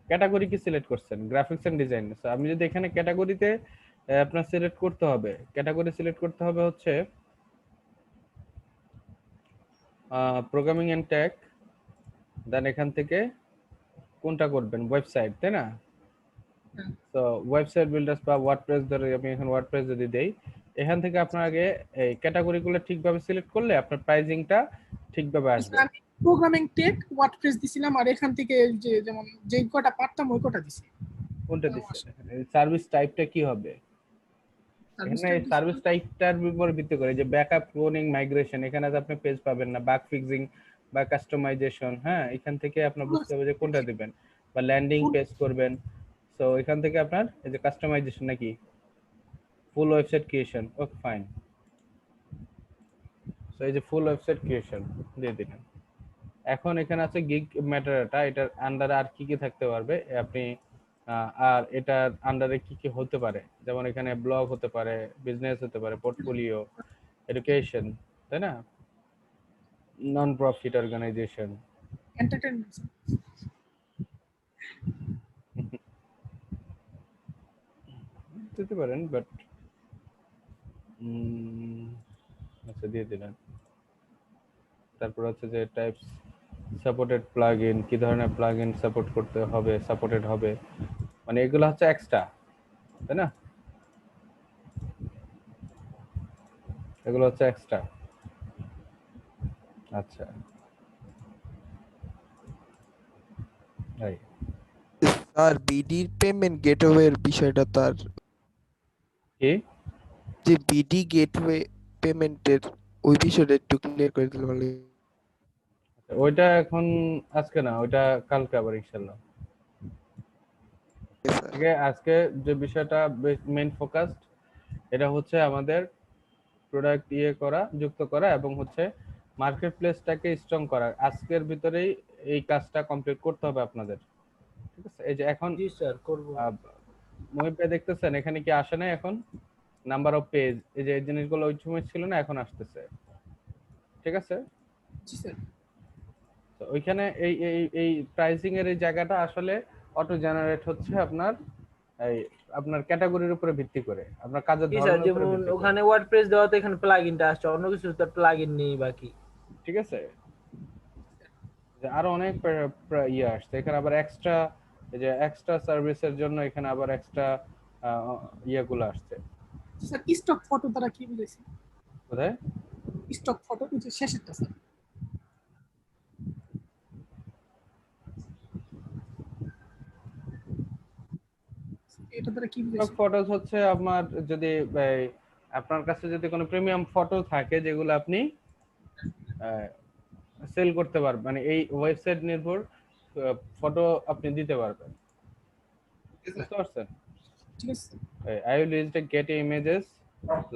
ক্যাটাগরি কি সিলেক্ট করছেন, গ্রাফিক্স এন্ড ডিজাইন। সো আমি যদি এখানে ক্যাটাগরিতে আপনার সিলেক্ট করতে হবে, ক্যাটাগরি সিলেক্ট করতে হবে হচ্ছে প্রোগ্রামিং এন্ড টেক, দেন এখান থেকে কোনটা করবেন, ওয়েবসাইট, তাই না? তো ওয়েবসাইট বিল্ডার্স বা ওয়ার্ডপ্রেস, ধরে আমি এখন ওয়ার্ডপ্রেস যদি দেই, এখান থেকে আপনার আগে এই ক্যাটাগরিগুলো ঠিকভাবে সিলেক্ট করলে আপনার প্রাইজিংটা ঠিকভাবে আসবে। আমি প্রোগ্রামিং টেক ওয়ার্ডপ্রেস দিছিলাম আর এখান থেকে যে যেমন যে কটা পারতাম ওই কটা দিছি। কোনটা দিচ্ছেন? সার্ভিস টাইপটা কি হবে? এখানে সার্ভিস টাইপটার উপর ভিত্তি করে যে ব্যাকআপ, ক্লোনিং, মাইগ্রেশন, এখানে তো আপনি পেজ পাবেন না, বাগ ফিক্সিং বা কাস্টমাইজেশন। হ্যাঁ, এখান থেকে আপনার বুঝতে হবে যে কোনটা দিবেন, বা ল্যান্ডিং পেজ করবেন। সো এখান থেকে আপনার এই যে কাস্টমাইজেশন নাকি ফুল website creation, okay fine. So এই যে ফুল ওয়েবসাইট ক্রিয়েশন দিয়ে দিলেন। এখন এখানে আছে গিগ ম্যাটারটা, এটার আন্ডারে আর কি কি থাকতে পারবে আপনি, আর এটার আন্ডারে কি কি হতে পারে, যেমন এখানে ব্লগ হতে পারে, বিজনেস হতে পারে, পোর্টফোলিও, এডুকেশন, তাই না? Non profit organisation, entertainment. দিতে পারেন, বাট আচ্ছা দিয়ে দিলেন। তারপর হচ্ছে যে টাইপস, সাপোর্টেড প্লাগইন, কি ধরনের প্লাগইন সাপোর্ট করতে হবে, সাপোর্টেড হবে, মানে এগুলো হচ্ছে এক্সট্রা, তাই না? এগুলো হচ্ছে এক্সট্রা। আচ্ছা, তাই স্যার বিডির পেমেন্ট গেটওয়ের বিষয়টা তার কি? যে বিডি গেটওয়ে পেমেন্টের ওই বিষয়টা একটু ক্লিয়ার করে দিলে ভালো হয়। ওইটা এখন আজকে না, ওইটা কালকে আবার ইনশাল্লাহ। আজকে আজকে যে বিষয়টা মেইন ফোকাসড, এটা হচ্ছে আমাদের প্রোডাক্ট করা, যুক্ত করা, এবং হচ্ছে মার্কেট প্লেসটাকে স্ট্রং করা। আজকের ভিতরেই এই কাজটা কমপ্লিট করতে হবে আপনাদের, ঠিক আছে? এই যে এখন জি স্যার করব। মহিব ভাই দেখতেছেন এখানে কি আসে না এখন নাম্বার অফ পেজ, এই যে এই জিনিসগুলো ওই সময় ছিল না, এখন আসতেছে, ঠিক আছে? জি স্যার। তো ওইখানে এই প্রাইসিং এর এই জায়গাটা আসলে অটো জেনারেট হচ্ছে আপনার ক্যাটাগরির উপরে ভিত্তি করে, আপনার কাজের কি স্যার, ধরনের উপরে যেমন ভিত্তি করে। ওখানে ওয়ার্ডপ্রেস দেওয়াতে এখানে প্লাগইনটা আসছে, অন্য কিছু তো প্লাগইন নেই বাকি। ঠিক আছে, যে আরো অনেক ইয়ে আসছে এখানে, আবার এক্সট্রা এই যে এক্সট্রা সার্ভিসের জন্য এখানে আবার এক্সট্রা ইয়েগুলো আসছে। স্যার স্টক ফটো দ্বারা কি বুঝাইছি? কোথায়? স্টক ফটো যে শেষেরটা স্যার। এটা দ্বারা কি বুঝাইছি? ফটোস হচ্ছে আপনার যদি আপনার কাছে যদি কোনো প্রিমিয়াম ফটো থাকে যেগুলো আপনি সেল করতে পারবেন, মানে এই ওয়েবসাইট নির্ভর ফটো আপনি দিতে পারবেন, বুঝতে পারছেন? ঠিক আছে। I will use the Getty Images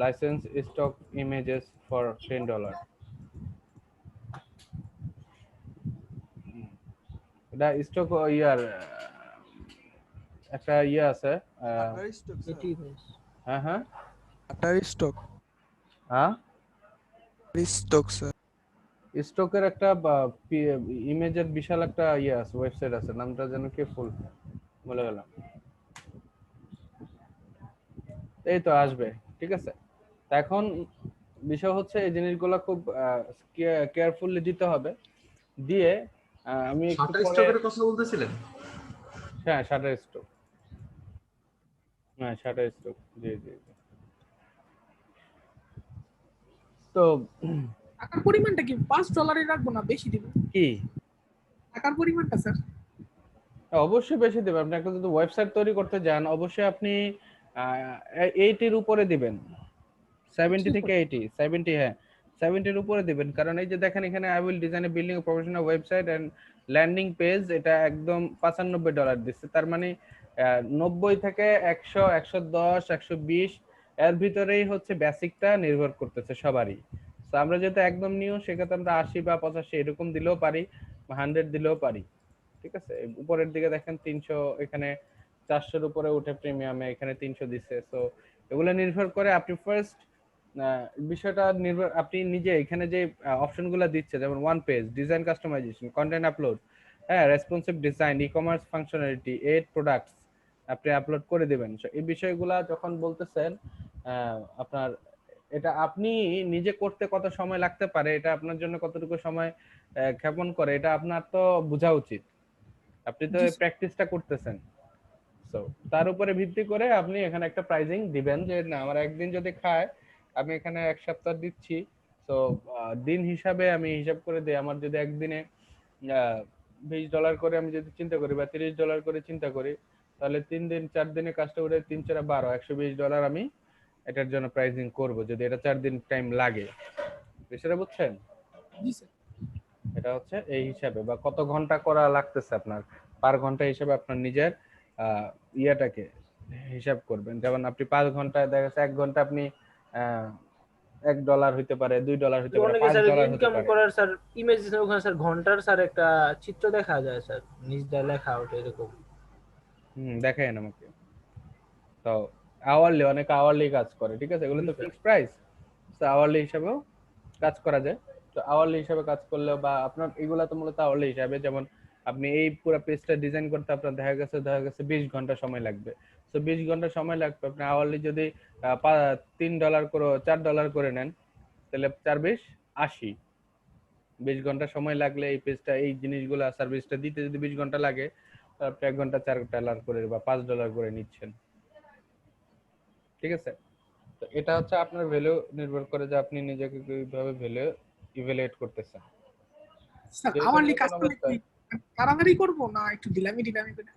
license stock images for $10. এটা স্টক ইয়ার একটা ইয়ে আছে। হ্যাঁ হ্যাঁ আটার স্টক। হ্যাঁ স্টক স্যার। স্টকের একটা ইমেজের বিশাল একটা ইয়ে আছে, ওয়েবসাইট আছে, নামটা যেন কি ফুল বলে গেলাম। এই তো আসবে, ঠিক আছে। এখন বিষয় হচ্ছে এই জিনিসগুলো খুব কেয়ারফুলি দিতে হবে। দিয়ে আমি একটু শাটার স্টকের কথা বলতেছিলেন? হ্যাঁ শাটার স্টক, হ্যাঁ শাটার স্টক, জি জি। তো টাকার পরিমাণটা কি $5 রাখবো না বেশি দিব? কি টাকার পরিমাণটা স্যার? অবশ্যই বেশি দেবেন। আপনি একটা যদি ওয়েবসাইট তৈরি করতে যান অবশ্যই আপনি 80 এর উপরে দিবেন, 70 থেকে 80, 70, হ্যাঁ 70 এর উপরে দিবেন। কারণ এই যে দেখেন এখানে I will design a building professional website and landing page, এটা একদম $95 দিচ্ছে। তার মানে 90 থেকে 100, 110, 120 এর ভিতরেই হচ্ছে বেসিকটা নির্ভর করতেছে সবারই। তো আমরা যেহেতু একদম নিউ, সেক্ষেত্রে আমরা 80 বা 85 এরকম দিলেও পারি, 100 দিলেও পারি, ঠিক আছে। উপরের দিকে দেখেন 300, এখানে 400-এর উপরে উঠে প্রিমিয়ামে, এখানে 300 দিচ্ছে। তো এগুলো নির্ভর করে আপনি ফার্স্ট বিষয়টা নির্ভর, আপনি নিজে এখানে যে অপশনগুলো দিচ্ছে, যেমন one page design, customisation, content upload, হ্যাঁ responsive design, e commerce functionality, 8 products আপনি আপলোড করে দিবেন। এই বিষয়গুলো যখন বলতেছেন আপনার, এটা আপনি নিজে করতে কত সময় লাগতে পারে, এটা আপনার জন্য কতটুকু সময় ক্ষেপণ করে, এটা আপনার তো বোঝা উচিত। আপনি তো প্র্যাকটিসটা করতেছেন, সো তার উপরে ভিত্তি করে আপনি এখানে একটা প্রাইজিং দিবেন যে না আমার একদিন যদি খায় আমি এখানে এক সপ্তাহ দিচ্ছি, তো দিন হিসাবে আমি হিসাব করে দিই। আমার যদি একদিনে $20 করে আমি যদি চিন্তা করি বা $30 করে চিন্তা করি, তাহলে 3 দিন 4 দিনে কাজটা করে 3 4 12, $120 আমি এটার জন্য প্রাইজিং করব, যদি এটা 4 দিন টাইম লাগে। বিষয়টা বুঝছেন? জি স্যার। এটা হচ্ছে এই হিসাবে, বা কত ঘন্টা করা লাগতেছে আপনার পার ঘন্টা হিসাবে আপনার নিজের ইয়াটাকে হিসাব করবেন। যেমন আপনি 5 ঘন্টায় দেখা যাচ্ছে 1 ঘন্টা আপনি $1 হইতে পারে, $2 হইতে পারে, অনেকে স্যার $5 হইতে ইনকাম পারে। করার স্যার ইমেজ ওখানে স্যার ঘন্টার স্যার একটা চিত্র দেখা যায় স্যার, নিজটা লেখা ওঠে এরকম। দেখেন আমাকে। তো আওয়ারলি, অনেক আওয়ারলি কাজ করে, ঠিক আছে, এগুলো তো ফিক্সড প্রাইস, তো আওয়ারলি হিসাবেও কাজ করা যায়। তো আওয়ারলি হিসাবে কাজ করলেও, বা আপনার এগুলা তো মূলত আওয়ারলি হিসাবে, যেমন আপনি এই পুরো পেজটা ডিজাইন করতে আপনার দেখা গেছে 20 ঘন্টা সময় লাগবে। তো 20 ঘন্টা সময় লাগবে, আপনি আওয়ারলি যদি $3 করে $4 করে নেন, তাহলে 4 20 80, 20 ঘন্টা সময় লাগলে এই পেজটা, এই জিনিসগুলো সার্ভিসটা দিতে যদি 20 ঘন্টা লাগে, আপনি 1 ঘন্টা $4 করে বা $5 করে নিচ্ছেন, ঠিক আছে। তো এটা হচ্ছে আপনার ভ্যালু নির্ভর করে যে আপনি নিজেকে কিভাবে ভ্যালু ইভালুয়েট করতেছেন। স্যার আওয়ারলি কাজ করলে কি তাড়াতাড়ি করব না একটু ঢিলামি করে?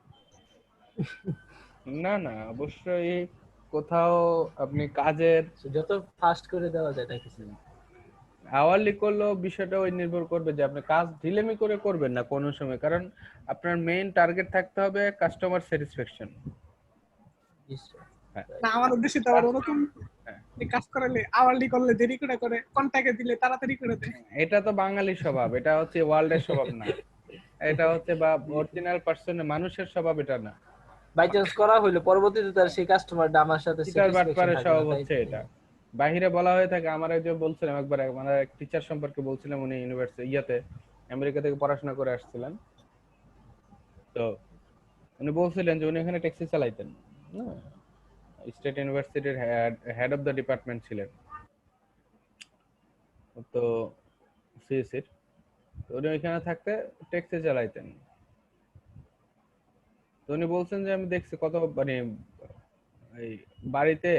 না না, অবশ্যই কোথাও আপনি কাজের যত ফাস্ট করে দেওয়া যায় নাকি স্যার? আওয়ারলি করলেও বিষয়টা ওই নির্ভর করবে যে আপনি কাজ ঢিলেমি করে করবেন না কোনো সময়, কারণ আপনার মেইন টার্গেট থাকতে হবে কাস্টমার স্যাটিসফ্যাকশন। না আমার উদ্দেশ্য তো আবার ওরকম কাজ করালে আওয়ারলি করলে দেরি করে কন্টাক্টে দিলে তাড়াতাড়ি করে দেয়। এটা তো বাঙালির স্বভাব, এটা হচ্ছে ওয়ার্ল্ডের স্বভাব না, এটা হচ্ছে বা অরিজিনাল পার্সনের মানুষের স্বভাব, এটা না। বাই চান্স করা হইলো পরবর্তীতে তার সেই কাস্টমারটা আমার সাথে এটার ব্যাপারে স্বভাব হচ্ছে এটা। বাহিরে বলা হয়ে থাকে। আমার যে বলছিলাম একবার, মানে এক টিচার সম্পর্কে বলছিলাম, উনি ইউনিভার্সিটি আমেরিকা থেকে পড়াশোনা করে আসছিলেন। তো উনি বলছিলেন যে উনি এখানে ট্যাক্সি চালাইতেন, স্টেট ইউনিভার্সিটির হেড অফ দ্য ডিপার্টমেন্ট ছিলেন তো, সিএসির। উনি ওইখানে থাকতে ট্যাক্সি চালাইতেন। তো উনি বলছেন যে আমি দেখছি কত, মানে এই বাড়িতে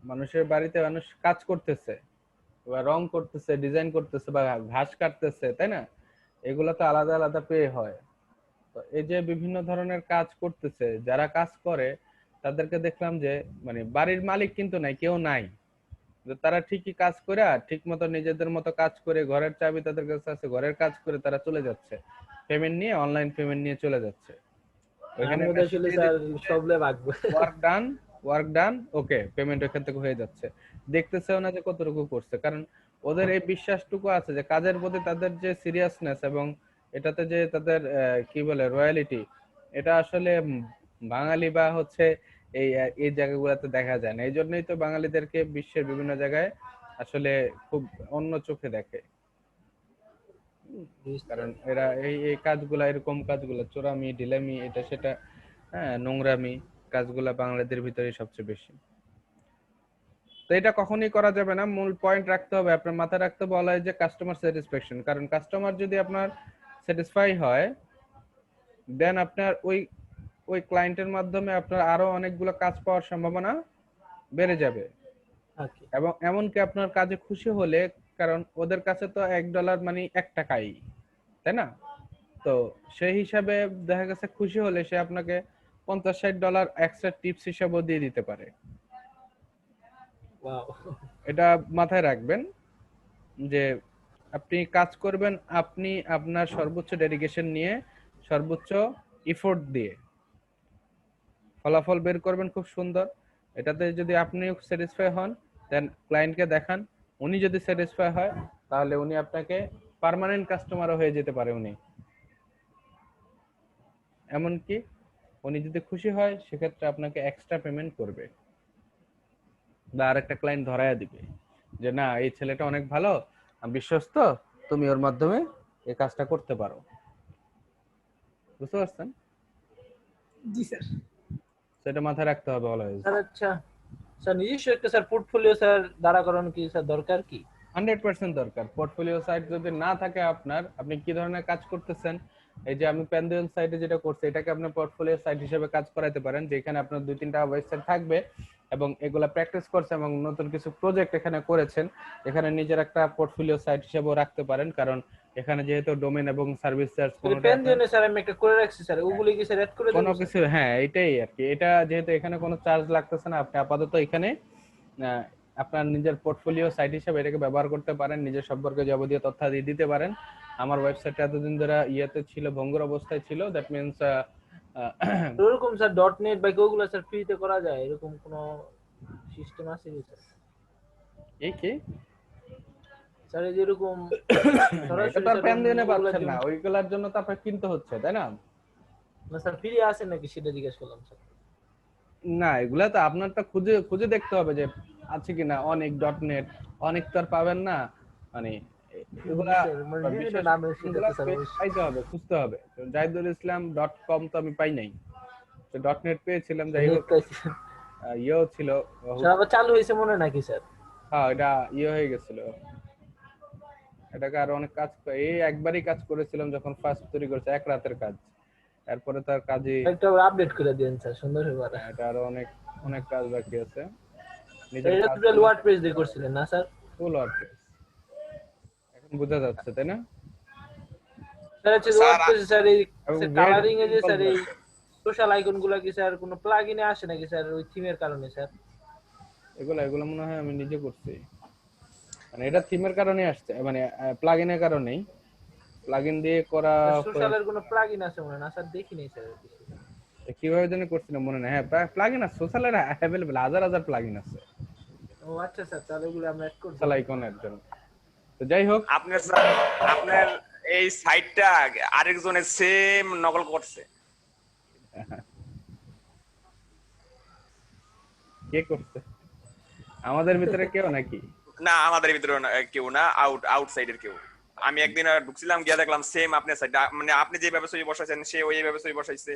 মানুষের বাড়িতে মানুষ কাজ করতেছে বা রং করতেছে, ডিজাইন করতেছে বা ঘাস কাটতেছে, তাই না? এগুলো তো আলাদা আলাদা পে হয়। তো এই যে বিভিন্ন ধরনের কাজ করতেছে, যারা কাজ করে তাদেরকে দেখলাম যে মানে বাড়ির মালিক কিন্তু নাই, কেউ নাই, তারা ঠিকই কাজ করে ঠিক মতো নিজেদের মতো কাজ করে, ঘরের চাবি তাদের কাছে আছে, ঘরের কাজ করে তারা চলে যাচ্ছে, পেমেন্ট নিয়ে, অনলাইন পেমেন্ট নিয়ে চলে যাচ্ছে। ওইখানে আসলে স্যার সবলে ভাগবে, ওয়ার্ক ডান, ওকে, পেমেন্ট ওখান থেকে হয়ে যাচ্ছে। দেখতেছেও না যে কতটুকু করছে, কারণ ওদের এই বিশ্বাসটুকু আছে যে কাজের প্রতি তাদের যে সিরিয়াসনেস এবং এটাতে যে তাদের কি বলে রয়্যালিটি, এটা আসলে বাঙালি বা হচ্ছে এই এই জায়গাগুলোতে দেখা যায় না। এই জন্যই তো বাঙালিদেরকে বিশ্বের বিভিন্ন জায়গায় আসলে খুব অন্য চোখে দেখে, কারণ এরা এই এই কাজগুলা, এরকম কাজগুলা, চোরামি, ঢিলামি, এটা সেটা, হ্যাঁ, নোংরামি কাজগুলা বাঙালিদের ভিতরে সবচেয়ে বেশি। তো এটা কখনোই করা যাবে না। মূল পয়েন্ট রাখতে হবে, আপনার মাথায় রাখতে বলা হয় যে কাস্টমার স্যাটিসফ্যাকশন। কারণ কাস্টমার যদি আপনার স্যাটিসফাই হয়, দেন আপনার ওই ক্লায়েন্টের মাধ্যমে আপনার আরো অনেকগুলো কাজ পাওয়ার সম্ভাবনা বেড়ে যাবে। এবং এমনকি আপনার কাজে খুশি হলে, কারণ ওদের কাছে তো $1 মানে $1, তাই না? তো সেই হিসাবে দেখা গেছে খুশি হলে সে আপনাকে $50-60 এক্সট্রা টিপস হিসাবেও দিয়ে দিতে পারে। এটা মাথায় রাখবেন যে আপনি কাজ করবেন, আপনি আপনার সর্বোচ্চ ডেডিকেশন নিয়ে, সর্বোচ্চ এফোর্ট দিয়ে ফলাফল বের করবেন খুব সুন্দর। এটাতে যদি আপনি স্যাটিসফাই হন, দেন ক্লায়েন্টকে দেখান, উনি যদি স্যাটিসফাই হয়, তাহলে উনি আপনাকে পার্মানেন্ট কাস্টমারও হয়ে যেতে পারে। উনি এমনকি উনি যদি খুশি হয়, সেক্ষেত্রে আপনাকে এক্সট্রা পেমেন্ট করবে বা আরেকটা ক্লায়েন্ট ধরায়া দিবে যে না, এই ছেলেটা অনেক ভালো, বিশ্বস্ত, তুমি ওর মাধ্যমে এই কাজটা করতে পারো। বুঝতে পারছেন? জি স্যার। সেটা মাথায় রাখতে হবে অলওয়েজ। স্যার আচ্ছা স্যার, নিজস্ব একটা স্যার পোর্টফোলিও স্যার দাঁড়া করানো কি স্যার দরকার কি? 100% দরকার। পোর্টফোলিও সাইট যদি না থাকে আপনার, আপনি কি ধরনের কাজ করতেছেন, এই যে আমি প্যান্ডুয়াল সাইটে যেটা করছি, এটাকে আপনি পোর্টফোলিও সাইট হিসেবে কাজ করাতে পারেন, যেখানে আপনার 2-3টা ওয়েবসাইট থাকবে এবং এগুলা প্র্যাকটিস করছেন এবং নতুন কিছু প্রজেক্ট এখানে করেছেন, এখানে নিজের একটা পোর্টফোলিও সাইট হিসেবেও রাখতে পারেন। কারণ এখানে যেহেতু ডোমেইন এবং সার্ভিস চার্জ প্যান্ডুয়ালে স্যার আমি একটা করে রাখছি স্যার, ওগুলো কি স্যার অ্যাড করে দেব? কোনো কিছু, হ্যাঁ, এটাই আর কি। এটা যেহেতু এখানে কোনো চার্জ লাগতেছে না, আপনি আপাতত এখানে আপনার নিজের পোর্টফোলিও সাইট হিসেবে এটাকে ব্যবহার করতে পারেন, নিজের সম্পর্কে যাবতীয় তথ্যাদি দিতে পারেন। আমার ওয়েবসাইটটা এতদিন ধরে ইয়েতে ছিল, ভঙ্গুর অবস্থায় ছিল, দ্যাট মিন্স এরকম স্যার .net বা ওগুলো স্যার ফ্রিতে করা যায়, এরকম কোনো সিস্টেম আছে কি স্যার? এই কি স্যার এই যেরকম এটা তো প্যান দিয়ে পাচ্ছেন না, ওইগুলোর জন্য তো আপনাকে কিনতে হচ্ছে, তাই না? না স্যার ফ্রি আছে নাকি সেটা জিজ্ঞেস করলাম স্যার। না, এগুলা তো আপনার তো খুঁজে খুঁজে দেখতে হবে যে আছে কিনা। অনেক .net অনেক তো আর পাবেন না, মানে এগুলা পাইতে হবে, খুঁজতে হবে। জাহিদুল-ইসলাম.com তো আমি পাই নাই, তো .net পেয়েছিলাম, যাই হোক ইয়েও ছিল। স্যার আবার চালু হয়েছে মনে নাকি স্যার? হ্যাঁ, এটা ইয়ে হয়ে গেছিল, এটাকে আর অনেক কাজ, এই একবারই কাজ করেছিলাম যখন ফার্স্ট তৈরি করেছে, এক রাতের কাজ। এরপরে তার কাজে একটা আপডেট করে দেন স্যার, সুন্দর হবে। এটা আরো অনেক অনেক কাজ বাকি আছে। নিজের টোটাল ওয়ার্ডপ্রেস দিয়ে করছিলেন না স্যার? ফুল ওয়ার্ডপ্রেস। এখন বোঝা যাচ্ছে, তাই না? স্যার হচ্ছে ওয়ার্ডপ্রেস স্যার, এই কালারিং এ যে স্যার এই সোশ্যাল আইকনগুলো কি স্যার কোনো প্লাগইনে আসে নাকি স্যার ওই থিমের কারণে স্যার? এগুলো মনে হয় আমি নিজে করছি, মানে এটা থিমের কারণে আসছে, মানে প্লাগইনের কারণেই। প্লাগইন দিয়ে করা সোশ্যালের কোনো প্লাগইন আছে মনে না স্যার? দেখি নাই স্যার কিভাবে জানি করছিলাম, মনে নাই। হ্যাঁ, প্লাগইন আছে, সোশ্যালের अवेलेबल হাজার হাজার প্লাগইন আছে। ও আচ্ছা স্যার, তাহলে ওগুলো আমরা অ্যাড করব সোশ্যাল আইকনের জন্য। তো যাই হোক, আপনার এই সাইটটা আরেকজনের সেম নকল করছে। কে করছে? আমাদের ভিতরে কেউ নাকি? না আমাদের ভিতরে কেউ না, আউটসাইডের কেউ। আমি একদিন ঢুকছিলাম, গিয়া দেখলাম সেম আপনার সাইড, মানে আপনি যেভাবে ছবি বসাইছেন সে ওইভাবে ছবি বসাইছে,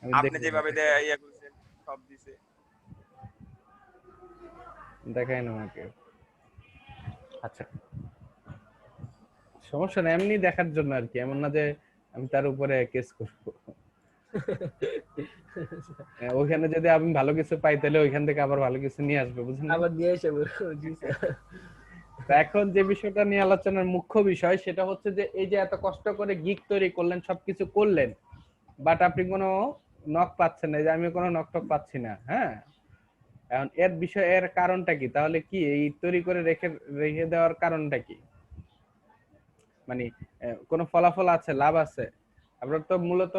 আমি আপনি দেখলাম, যেভাবে ইয়া করছেন সব দিছে। দেখাই না আমাকে। আচ্ছা সমস্যা না, এমনি দেখার জন্য আর কি, এমন না যে আমি তার উপরে কেস করবো। ওখানে যদি আমি ভালো কিছু পাই তাহলে ওইখান থেকে আবার ভালো কিছু নিয়ে আসবে, বুঝলেন? আবার নিয়ে এসে জি স্যার। তো এখন যে বিষয়টা নিয়ে আলোচনার মুখ্য বিষয় সেটা হচ্ছে যে এই যে এত কষ্ট করে গিগ তৈরি করলেন, সবকিছু করলেন, বাট আপনি কোনো নক পাচ্ছেন না, যে আমি কোনো নক টক পাচ্ছি না। হ্যাঁ, এখন এর বিষয়, এর কারণটা কি? তাহলে কি এই তৈরি করে রেখে রেখে দেওয়ার কারণটা কি? মানে কোনো ফলাফল আছে, লাভ আছে? আপনার তো মূলত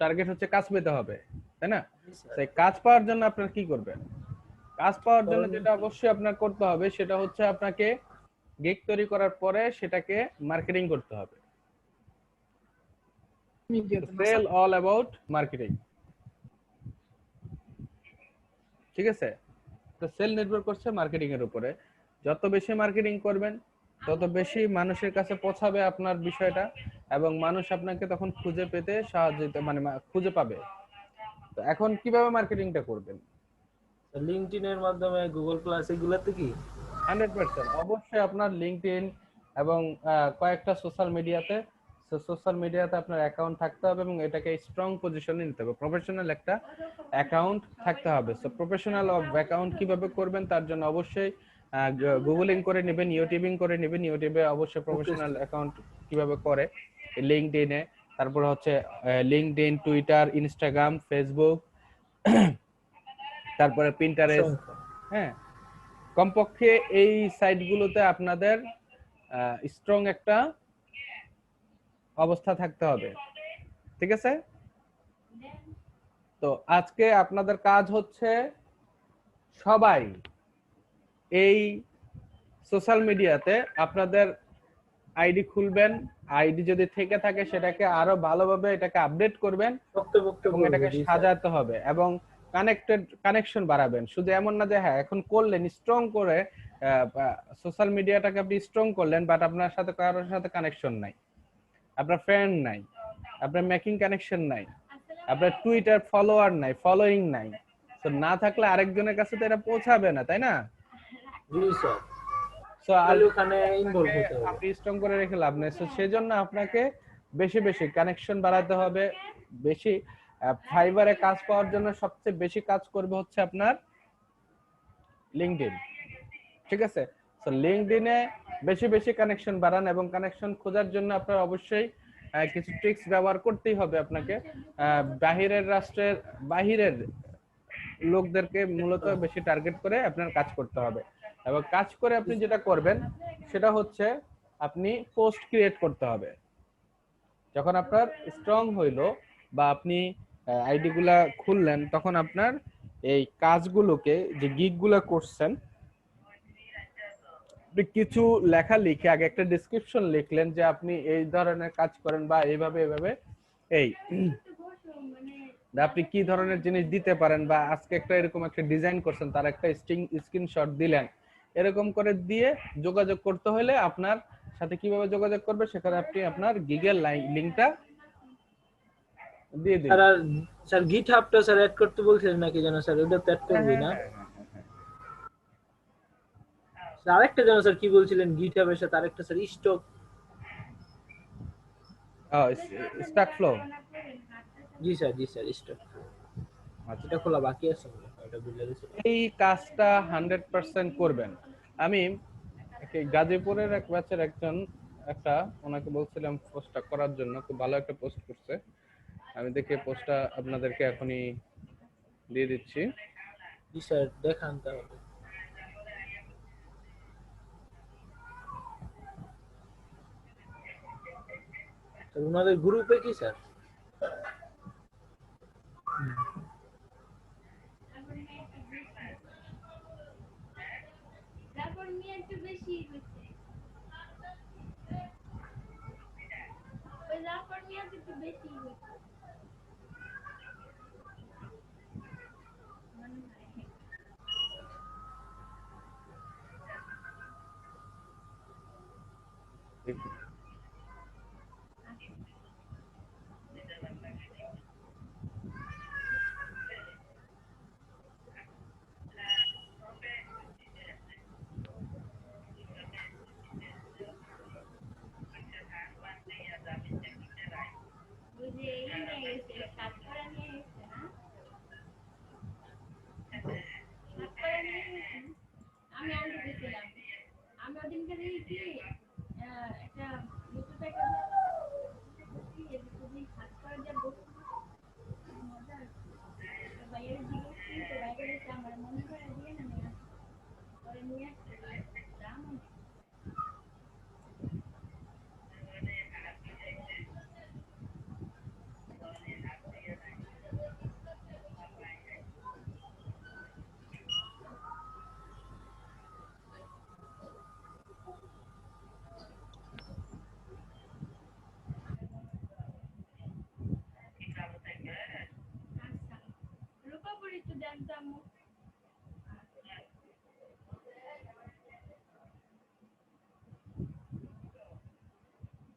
টার্গেট হচ্ছে কাজ পেতে হবে, তাই না? সেই কাজ পাওয়ার জন্য আপনার কি করবেন? কাজ পাওয়ার জন্য যেটা অবশ্যই আপনার করতে হবে সেটা হচ্ছে আপনাকে গিগ তৈরি করার পরে সেটাকে মার্কেটিং করতে হবে। সেল অল অ্যাবাউট মার্কেটিং, ঠিক আছে? তো সেল নির্ভর করছে মার্কেটিং এর উপরে। যত বেশি মার্কেটিং করবেন তত বেশি মানুষের কাছে পৌঁছাবে আপনার বিষয়টা, এবং মানুষ আপনাকে তখন খুঁজে পেতে সাহায্য, মানে খুঁজে পাবে। তো এখন কিভাবে মার্কেটিংটা করবেন? লিঙ্কডইন এর মাধ্যমে, গুগল প্লাস, এগুলাতে কি 100% অবশ্যই আপনার লিঙ্কডইন এবং কয়েকটা সোশ্যাল মিডিয়াতে আপনার অ্যাকাউন্ট থাকতে হবে, এবং এটাকে স্ট্রং পজিশনে নিতে হবে। প্রফেশনাল একটা অ্যাকাউন্ট থাকতে হবে। সো প্রফেশনাল অ্যাকাউন্ট কিভাবে করবেন তার জন্য অবশ্যই গুগলিং করে নেবেন, ইউটিউবিং করে নেবেন। ইউটিউবে অবশ্যই প্রফেশনাল অ্যাকাউন্ট কিভাবে করে, লিঙ্কডইনে, তারপর হচ্ছে লিঙ্কডইন, টুইটার, ইনস্টাগ্রাম, ফেসবুক, তারপরে পিন্টারেস্ট। হ্যাঁ, কমপক্ষে এই সাইটগুলোতে আপনাদের স্ট্রং একটা অবস্থা থাকতে হবে, ঠিক আছে? তো আজকে আপনাদের কাজ হচ্ছে সবাই এই সোশ্যাল মিডিয়াতে আপনাদের আইডি খুলবেন। আইডি যদি থেকে থাকে সেটাকে আরো ভালোভাবে এটাকে আপডেট করবেন, এবং এটাকে সাজাতে হবে, এবং কানেকশন বাড়াবেন। শুধু এমন না যে হ্যাঁ এখন করলেন স্ট্রং করে সোশ্যাল মিডিয়াটাকে আপনি স্ট্রং করলেন, বাট আপনার সাথে কারোর সাথে কানেকশন নাই, আপনার ফ্রেন্ড নাই, আপনার মেকিং কানেকশন নাই, আপনার টুইটার ফলোয়ার নাই, ফলোইং নাই। তো না থাকলে আরেকজনের কাছে তো এটা পৌঁছাবে না, তাই না? সো ওখানে আপনি স্ট্রং করে রেখে লাভ নেই। সো সেজন্য আপনাকে বেশি বেশি কানেকশন বাড়াতে হবে। বেশি ফাইবারে কাজ পাওয়ার জন্য সবচেয়ে বেশি কাজ করবে হচ্ছে আপনার লিঙ্কডইন, ঠিক আছে? সো লিঙ্কডইনে বেশি বেশি কানেকশন বাড়ান, এবং কানেকশন খোঁজার জন্য আপনার অবশ্যই কিছু ট্রিক্স ব্যবহার করতেই হবে আপনাকে। বাহিরের লোকদেরকে মূলত বেশি টার্গেট করে আপনার কাজ করতে হবে, এবং কাজ করে আপনি যেটা করবেন সেটা হচ্ছে আপনি পোস্ট ক্রিয়েট করতে হবে। যখন আপনার স্ট্রং হইলো বা আপনি আইডি গুলা খুললেন, তখন আপনার এই কাজগুলোকে, যে গিগগুলা করছেন, কিছু লেখা লিখে আগে একটা ডেসক্রিপশন লিখলেন যে আপনি এই ধরনের কাজ করেন, বা এইভাবে এই আপনি কি ধরনের জিনিস দিতে পারেন, বা আজকে একটা এরকম একটা ডিজাইন করছেন তার একটা স্ক্রিনশট দিলেন। এরকম করে দিয়ে যোগাযোগ করতে হলে আপনার সাথে কিভাবে যোগাযোগ করবে সেখানে আপনি আপনার গিগের লিংকটা দিয়ে দিন। স্যার গিটহাবটা স্যার অ্যাড করতে বলছিলেন নাকি যেন স্যার? ওটা তো অ্যাড করবি না? আরেকটা যেন স্যার কি বলছিলেন গিটহাবের সাথে আরেকটা স্যার স্টক ফ্লো। জি স্যার স্টক। এটা খোলা বাকি আছে, এটা বুঝলে গেছে। এই কাজটা 100% করবেন। আমি গাজীপুরের এক ব্যাচের ওনাকে বলছিলাম পোস্টটা করার জন্য, খুব ভালো একটা পোস্ট করছে। আমি দেখে পোস্টটা আপনাদেরকে এখনই দিয়ে দিচ্ছি। জি স্যার দেখান তাহলে। ওনাদের গ্রুপে কি স্যার? ঠিক আছে।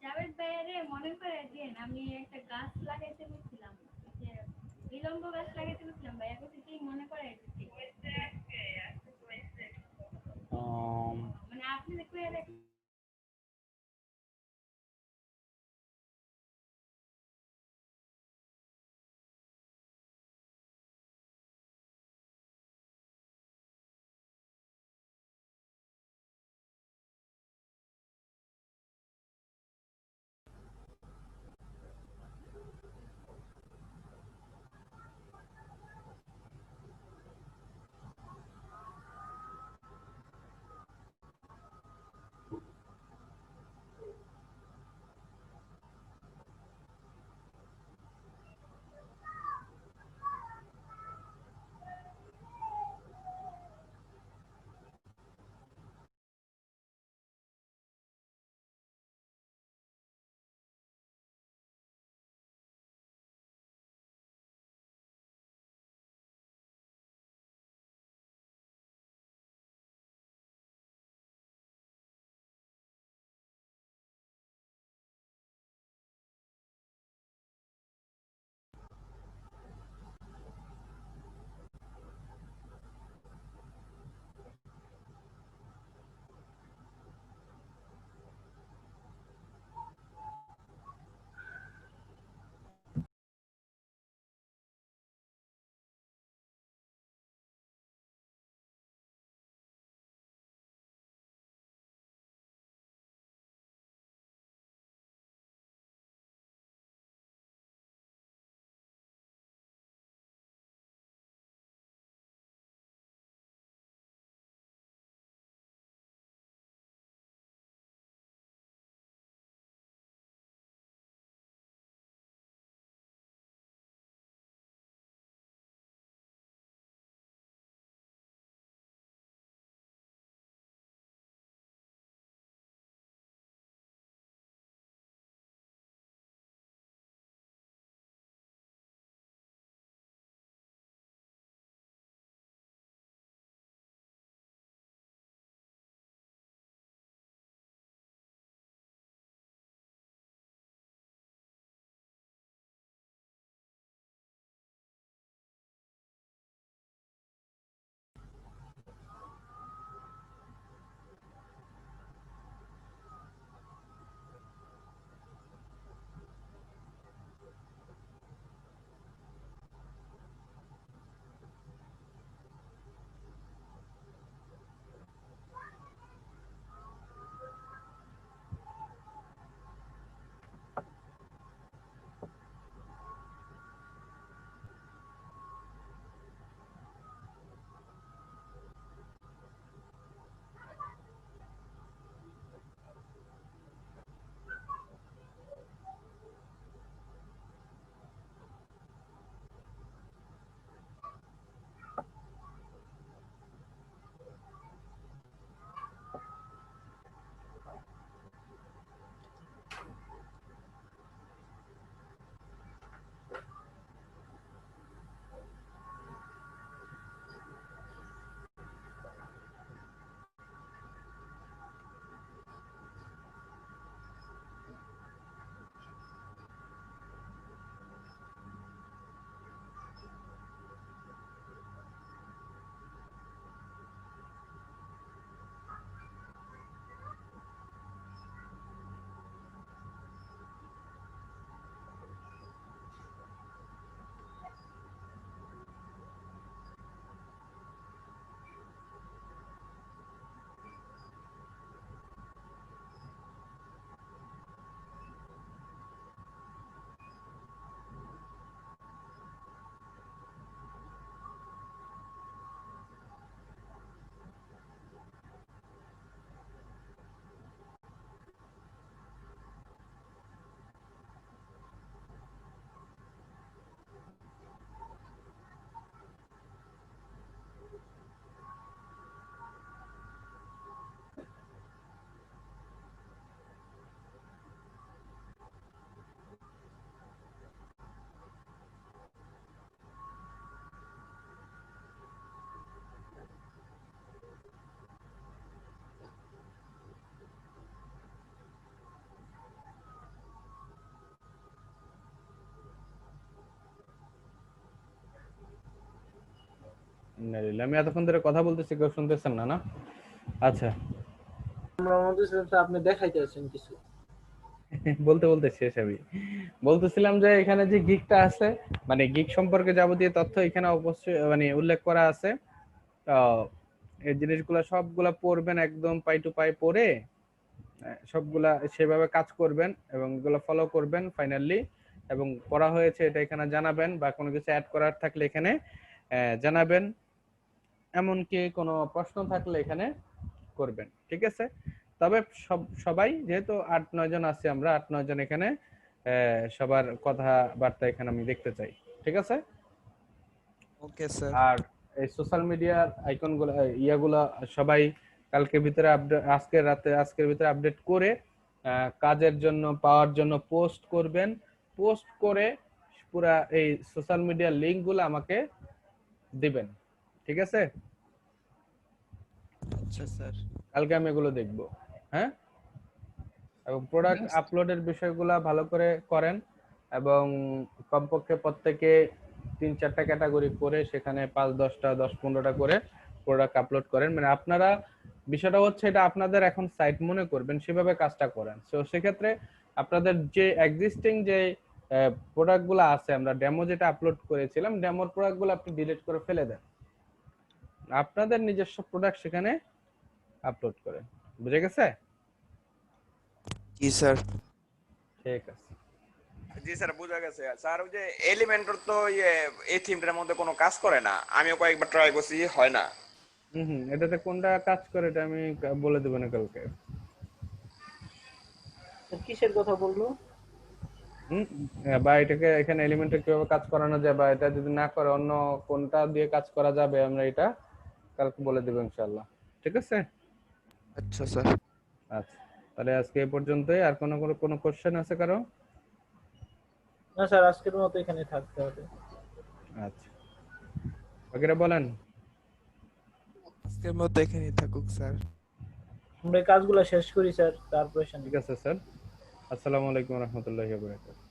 জাভেদ ভাইয়ারে মনে করে দিন আমি একটা গাছ লাগাইতে বলছিলাম যে বিলম্ব গাছ লাগাইতে বলছিলাম ভাইয়া কিছু কি মনে করে দিচ্ছি মানে আপনি দেখে ইন্নালিল্লাহ। আমি এতক্ষণ ধরে কথা বলতেছি, কেউ শুনতেছেন না, না? আচ্ছা। আমরা বলতেছিলাম স্যার আপনি দেখাইতে আছেন কিছু। বলতে বলতে শেষ আমি বলতেছিলাম যে এখানে যে গিগটা আছে, মানে গিগ সম্পর্কে যাবতীয় তথ্য এখানে অবশ্যই মানে উল্লেখ করা আছে। এই জিনিসগুলা সবগুলা পড়বেন, একদম পাই টু পাই পড়ে সবগুলা সেভাবে কাজ করবেন এবং এগুলো ফলো করবেন ফাইনালি। এবং পড়া হয়েছে এটা এখানে জানাবেন, বা কোনো কিছু অ্যাড করার থাকলে এখানে জানাবেন, এমনকি কোনো প্রশ্ন থাকলে এখানে করবেন, ঠিক আছে? তবে সবাই যেহেতু 8-9 জন আছি, আমরা 8-9 জন এখানে সবার কথাবার্তা এখানে আমি দেখতে চাই, ঠিক আছে? Okay sir. আর এই সোশ্যাল মিডিয়ার আইকনগুলো ইয়াগুলো সবাই কালকে ভিতরে আজকের ভিতরে আপডেট করে কাজের জন্য পাওয়ার জন্য পোস্ট করবেন। পোস্ট করে পুরা এই সোশ্যাল মিডিয়ার লিংকগুলো আমাকে দিবেন, ঠিক আছে? আচ্ছা স্যার। কালকে আমি এগুলো দেখব, হ্যাঁ? এবং প্রোডাক্ট আপলোডের বিষয়গুলো ভালো করে করেন, এবং কমপক্ষে প্রত্যেকে 3-4টা ক্যাটাগরি করে সেখানে 5-10টা 10-15টা করে প্রোডাক্ট আপলোড করেন। মানে আপনারা বিষয়টা হচ্ছে এটা আপনাদের এখন সাইট মনে করবেন, সেভাবে কাজটা করেন। সো সেক্ষেত্রে আপনাদের যে এক্সিস্টিং যে প্রোডাক্টগুলো আছে, আমরা ডেমো যেটা আপলোড করেছিলাম, ডেমোর প্রোডাক্টগুলো আপনি ডিলিট করে ফেলে দেন, আপনাদের নিজস্ব প্রোডাক্ট সেখানে আপলোড করেন। বুঝে গেছে? জি স্যার। ঠিক আছে। জি স্যার, বুঝা গেছে স্যার। ওই যে এলিমেন্টর তো এই থিমটার মধ্যে কোনো কাজ করে না, আমিও কয়েকবার ট্রাই করছি, হয় না। এটাতে কোনটা কাজ করে এটা আমি বলে দেব না কালকে। কিসের কথা বললো? বা এটাকে এখানে এলিমেন্টে কিভাবে কাজ করানো যায়, বা এটা যদি না করে অন্য কোনটা দিয়ে কাজ করা যাবে, আমরা এটা কালকে বলে দেব ইনশাআল্লাহ, ঠিক আছে? আচ্ছা স্যার। আচ্ছা, তাহলে আজকে এই পর্যন্তই। আর কোনো কোশ্চেন আছে কারো? না স্যার, আজকের মতো এখানে থাকতে হবে। আচ্ছা, বাকিরা বলেন। আজকের মতো এখানেই থাকুক স্যার। আমরা এই কাজগুলো শেষ করি স্যার, তারপরে ঠিক আছে স্যার। আসসালামু আলাইকুম ওয়া রাহমাতুল্লাহি ওয়া বারাকাতুহু।